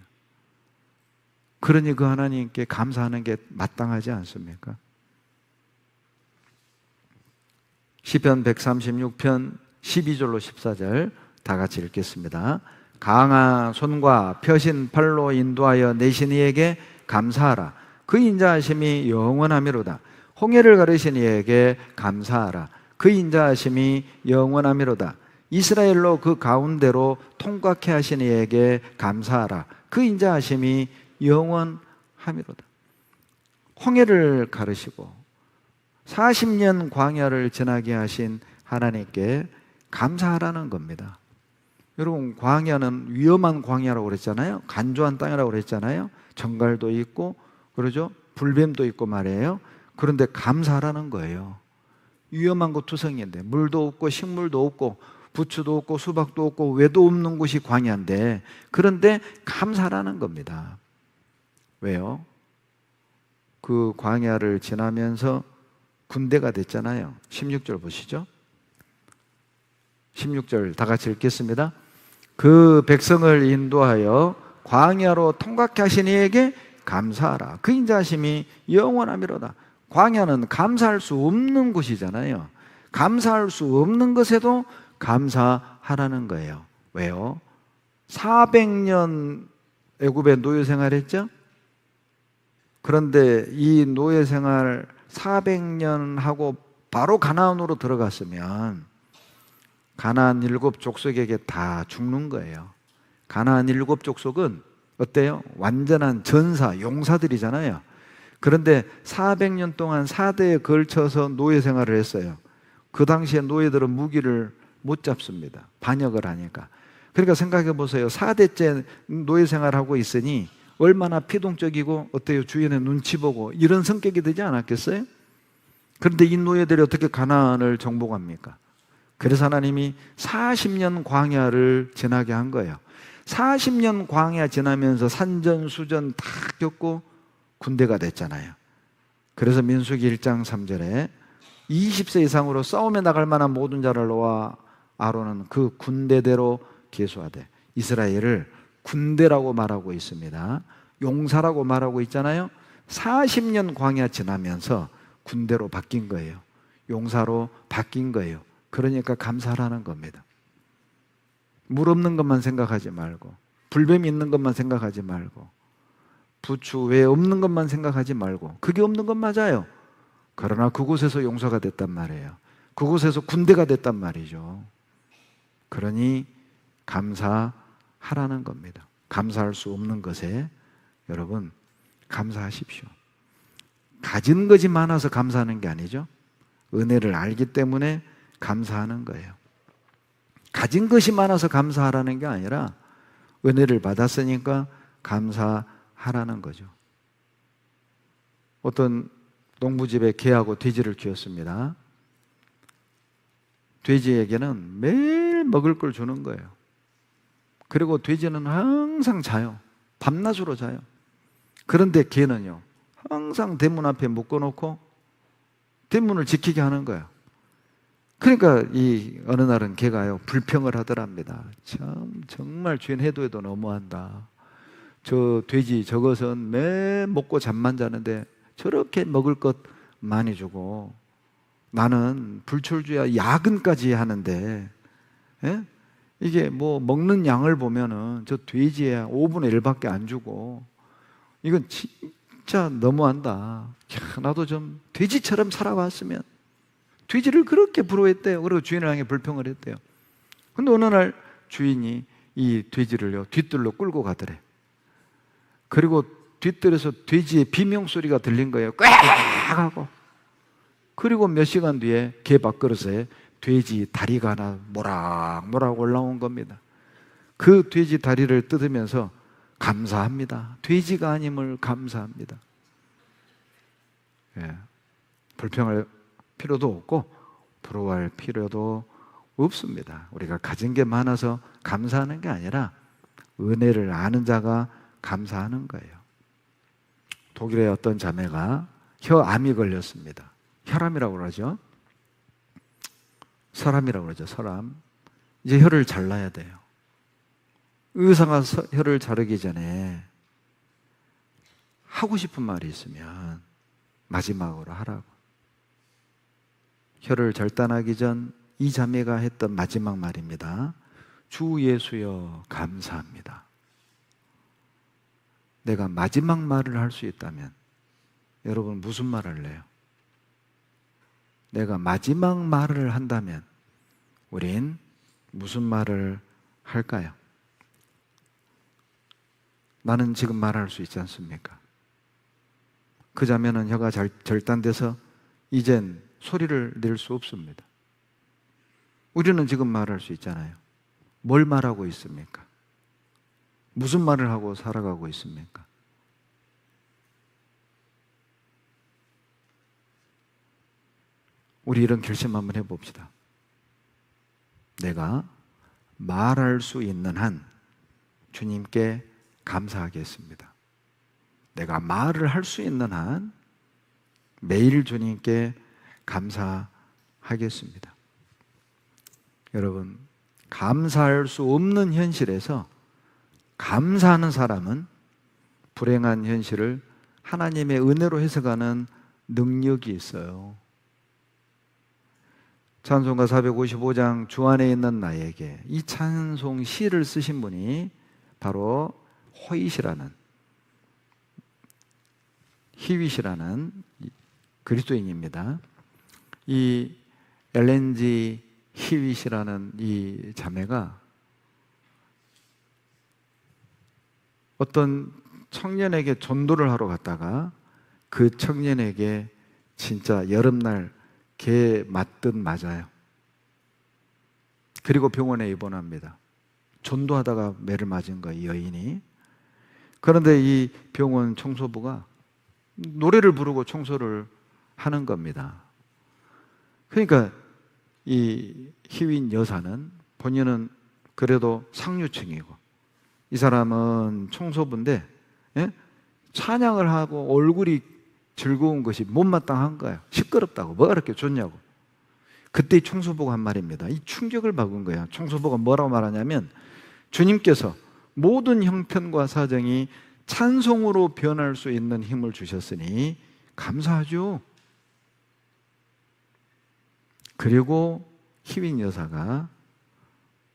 그러니 그 하나님께 감사하는 게 마땅하지 않습니까? 시편 136편 12절로 14절 다 같이 읽겠습니다. 강한 손과 펴신 팔로 인도하여 내신 이에게 감사하라. 그 인자하심이 영원하미로다. 홍해를 가르신 이에게 감사하라. 그 인자하심이 영원하미로다. 이스라엘로 그 가운데로 통과케 하신 이에게 감사하라. 그 인자하심이 영원하미로다. 홍해를 가르시고 40년 광야를 지나게 하신 하나님께 감사하라는 겁니다. 여러분, 광야는 위험한 광야라고 그랬잖아요. 간조한 땅이라고 그랬잖아요. 정갈도 있고 그러죠. 불뱀도 있고 말이에요. 그런데 감사하라는 거예요. 위험한 곳 투성인데 물도 없고 식물도 없고 부추도 없고 수박도 없고 왜도 없는 곳이 광야인데 그런데 감사하라는 겁니다. 왜요? 그 광야를 지나면서 군대가 됐잖아요. 16절 보시죠. 16절 다 같이 읽겠습니다. 그 백성을 인도하여 광야로 통과케 하신 이에게 감사하라. 그 인자하심이 영원하미로다. 광야는 감사할 수 없는 곳이잖아요. 감사할 수 없는 것에도 감사하라는 거예요. 왜요? 400년 애굽에 노예 생활했죠? 그런데 이 노예 생활 400년 하고 바로 가나안으로 들어갔으면 가나안 7족속에게 다 죽는 거예요. 가나안 7족속은 어때요? 완전한 전사, 용사들이잖아요. 그런데 400년 동안 4대에 걸쳐서 노예 생활을 했어요. 그 당시에 노예들은 무기를 못 잡습니다. 반역을 하니까. 그러니까 생각해 보세요. 4대째 노예 생활하고 있으니 얼마나 피동적이고 어때요? 주인의 눈치 보고 이런 성격이 되지 않았겠어요? 그런데 이 노예들이 어떻게 가나안을 정복합니까? 그래서 하나님이 40년 광야를 지나게 한 거예요. 40년 광야 지나면서 산전수전 다 겪고 군대가 됐잖아요. 그래서 민수기 1장 3절에 20세 이상으로 싸움에 나갈 만한 모든 자를 놓아 아론은 그 군대대로 계수하되, 이스라엘을 군대라고 말하고 있습니다. 용사라고 말하고 있잖아요. 40년 광야 지나면서 군대로 바뀐 거예요. 용사로 바뀐 거예요. 그러니까 감사하라는 겁니다. 물 없는 것만 생각하지 말고, 불뱀이 있는 것만 생각하지 말고, 부추 외에 없는 것만 생각하지 말고, 그게 없는 건 맞아요. 그러나 그곳에서 용사가 됐단 말이에요. 그곳에서 군대가 됐단 말이죠. 그러니 감사하라는 겁니다. 감사할 수 없는 것에 여러분 감사하십시오. 가진 것이 많아서 감사하는 게 아니죠. 은혜를 알기 때문에 감사하는 거예요. 가진 것이 많아서 감사하라는 게 아니라 은혜를 받았으니까 감사하라는 거죠. 어떤 농부집에 개하고 돼지를 키웠습니다. 돼지에게는 매일 먹을 걸 주는 거예요. 그리고 돼지는 항상 자요. 밤낮으로 자요. 그런데 개는요, 항상 대문 앞에 묶어놓고 대문을 지키게 하는 거예요. 그러니까 이 어느 날은 개가요 불평을 하더랍니다. 참 정말 주인 해도 너무한다. 저 돼지 저것은 매 먹고 잠만 자는데 저렇게 먹을 것 많이 주고 나는 불철주야 야근까지 하는데, 예? 이게 뭐 먹는 양을 보면은 저 돼지야 5분의 1밖에 안 주고 이건 진짜 너무한다. 야, 나도 좀 돼지처럼 살아왔으면. 돼지를 그렇게 부러워했대요. 그리고 주인을 향해 불평을 했대요. 근데 어느 날 주인이 이 돼지를요 뒷뜰로 끌고 가더래. 그리고 뒷뜰에서 돼지의 비명소리가 들린 거예요. 꽥 하고. 그리고 몇 시간 뒤에 개 밥그릇에 돼지 다리가 하나 모락모락 올라온 겁니다. 그 돼지 다리를 뜯으면서 감사합니다. 돼지가 아님을 감사합니다. 예. 불평할 필요도 없고 부러워할 필요도 없습니다. 우리가 가진 게 많아서 감사하는 게 아니라 은혜를 아는 자가 감사하는 거예요. 독일의 어떤 자매가 혀암이 걸렸습니다. 혈암이라고 그러죠. 설암이라고 그러죠. 설암. 이제 혀를 잘라야 돼요. 의사가 혀를 자르기 전에 하고 싶은 말이 있으면 마지막으로 하라고. 혀를 절단하기 전 이 자매가 했던 마지막 말입니다. 주 예수여 감사합니다. 내가 마지막 말을 할 수 있다면 여러분 무슨 말을 할래요? 내가 마지막 말을 한다면 우린 무슨 말을 할까요? 나는 지금 말할 수 있지 않습니까? 그 자매는 혀가 절단돼서 이젠 소리를 낼 수 없습니다. 우리는 지금 말할 수 있잖아요. 뭘 말하고 있습니까? 무슨 말을 하고 살아가고 있습니까? 우리 이런 결심 한번 해봅시다. 내가 말할 수 있는 한 주님께 감사하겠습니다. 내가 말을 할 수 있는 한 매일 주님께 감사하겠습니다. 여러분, 감사할 수 없는 현실에서 감사하는 사람은 불행한 현실을 하나님의 은혜로 해석하는 능력이 있어요. 찬송가 455장 주 안에 있는 나에게, 이 찬송 시를 쓰신 분이 바로 히윗이라는 그리스도인입니다. 이 엘렌지 히윗이라는 이 자매가 어떤 청년에게 전도를 하러 갔다가 그 청년에게 진짜 여름날 개 맞듯 맞아요. 그리고 병원에 입원합니다. 전도하다가 매를 맞은 거예요, 이 여인이. 그런데 이 병원 청소부가 노래를 부르고 청소를 하는 겁니다. 그러니까 이 희윈 여사는 본인은 그래도 상류층이고 이 사람은 청소부인데, 예? 찬양을 하고 얼굴이 즐거운 것이 못마땅한 거예요. 시끄럽다고. 뭐가 그렇게 좋냐고. 그때 이 청소부가 한 말입니다. 이 충격을 받은 거예요. 청소부가 뭐라고 말하냐면, 주님께서 모든 형편과 사정이 찬송으로 변할 수 있는 힘을 주셨으니 감사하죠. 그리고 희윈 여사가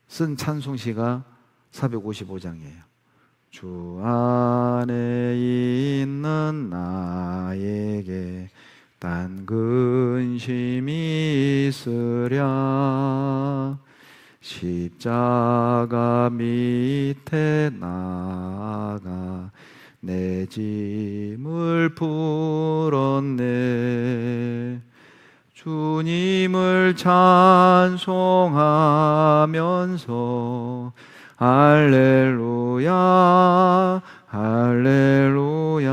쓴 찬송시가 455장이에요. 주 안에 있는 나에게 딴 근심이 있으랴 십자가 밑에 나가 내 짐을 풀었네. 주님을 찬송하면서 할렐루야 할렐루야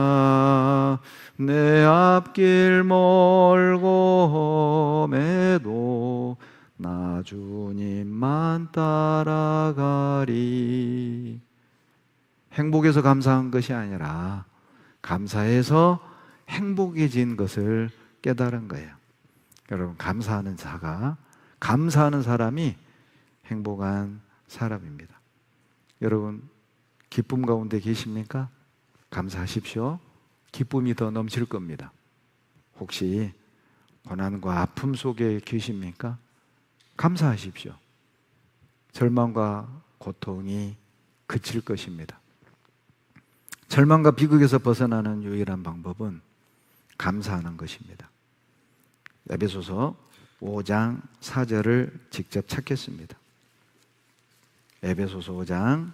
내 앞길 멀고 험해도 나 주님만 따라가리. 행복해서 감사한 것이 아니라 감사해서 행복해진 것을 깨달은 거예요. 여러분, 감사하는 자가, 감사하는 사람이 행복한 사람입니다. 여러분, 기쁨 가운데 계십니까? 감사하십시오. 기쁨이 더 넘칠 겁니다. 혹시 고난과 아픔 속에 계십니까? 감사하십시오. 절망과 고통이 그칠 것입니다. 절망과 비극에서 벗어나는 유일한 방법은 감사하는 것입니다. 에베소서 5장 4절을 직접 찾겠습니다. 에베소서 5장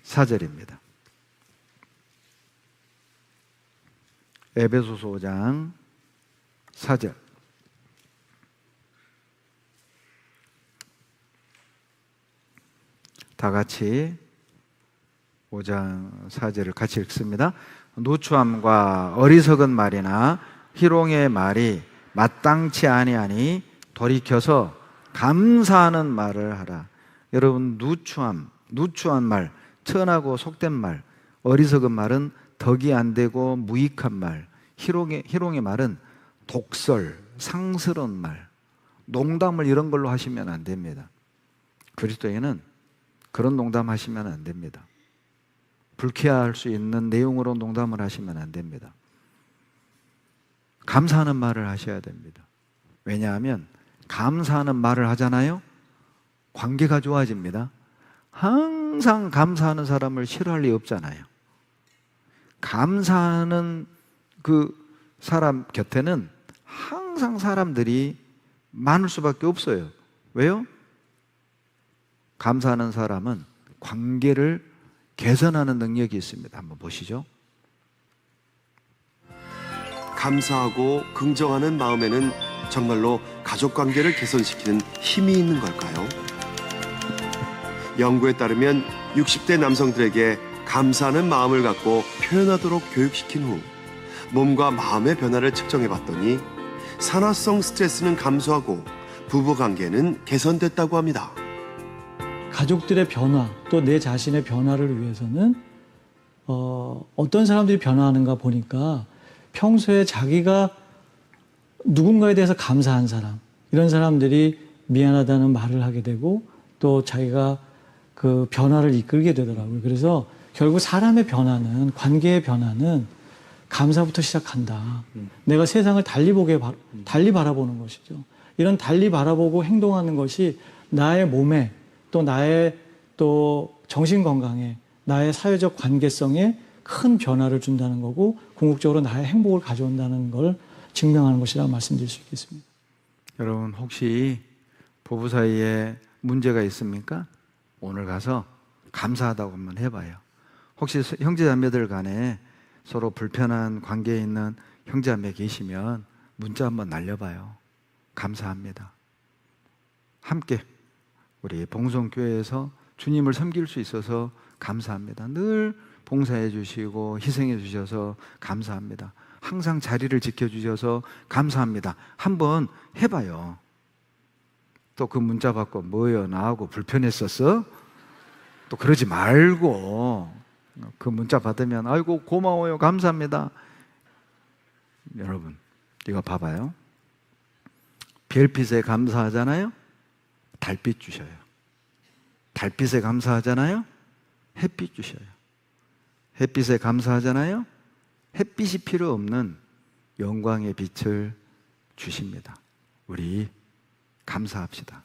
4절입니다. 에베소서 5장 4절. 다 같이 5장 4절을 같이 읽습니다. 누추함과 어리석은 말이나 희롱의 말이 마땅치 아니하니 돌이켜서 감사하는 말을 하라. 여러분, 누추한 말, 천하고 속된 말, 어리석은 말은 덕이 안 되고 무익한 말, 희롱의 말은 독설, 상스러운 말, 농담을 이런 걸로 하시면 안 됩니다. 그리스도인은 그런 농담 하시면 안 됩니다. 불쾌할 수 있는 내용으로 농담을 하시면 안 됩니다. 감사하는 말을 하셔야 됩니다. 왜냐하면 감사하는 말을 하잖아요. 관계가 좋아집니다. 항상 감사하는 사람을 싫어할 리 없잖아요. 감사하는 그 사람 곁에는 항상 사람들이 많을 수밖에 없어요. 왜요? 감사하는 사람은 관계를 개선하는 능력이 있습니다. 한번 보시죠. 감사하고 긍정하는 마음에는 정말로 가족 관계를 개선시키는 힘이 있는 걸까요? 연구에 따르면 60대 남성들에게 감사하는 마음을 갖고 표현하도록 교육시킨 후 몸과 마음의 변화를 측정해 봤더니 산화성 스트레스는 감소하고 부부관계는 개선됐다고 합니다. 가족들의 변화, 또 내 자신의 변화를 위해서는 어떤 사람들이 변화하는가 보니까 평소에 자기가 누군가에 대해서 감사한 사람, 이런 사람들이 미안하다는 말을 하게 되고 또 자기가 그 변화를 이끌게 되더라고요. 그래서 결국 사람의 변화는, 관계의 변화는 감사부터 시작한다. 내가 세상을 달리 바라보는 것이죠. 이런 달리 바라보고 행동하는 것이 나의 몸에 또 나의 또 정신 건강에 나의 사회적 관계성에 큰 변화를 준다는 거고 궁극적으로 나의 행복을 가져온다는 걸 증명하는 것이라고 말씀드릴 수 있겠습니다. 여러분, 혹시 부부 사이에 문제가 있습니까? 오늘 가서 감사하다고 한번 해봐요. 혹시 형제자매들 간에 서로 불편한 관계에 있는 형제자매 계시면 문자 한번 날려봐요. 감사합니다. 함께 우리 봉성교회에서 주님을 섬길 수 있어서 감사합니다. 늘 봉사해 주시고 희생해 주셔서 감사합니다. 항상 자리를 지켜주셔서 감사합니다. 한번 해봐요. 또 그 문자 받고 뭐요? 나하고 불편했었어? 또 그러지 말고 그 문자 받으면 아이고 고마워요. 감사합니다. 여러분 이거 봐봐요. 별빛에 감사하잖아요. 달빛 주셔요. 달빛에 감사하잖아요. 햇빛 주셔요. 햇빛에 감사하잖아요. 햇빛이 필요 없는 영광의 빛을 주십니다. 우리 감사합시다.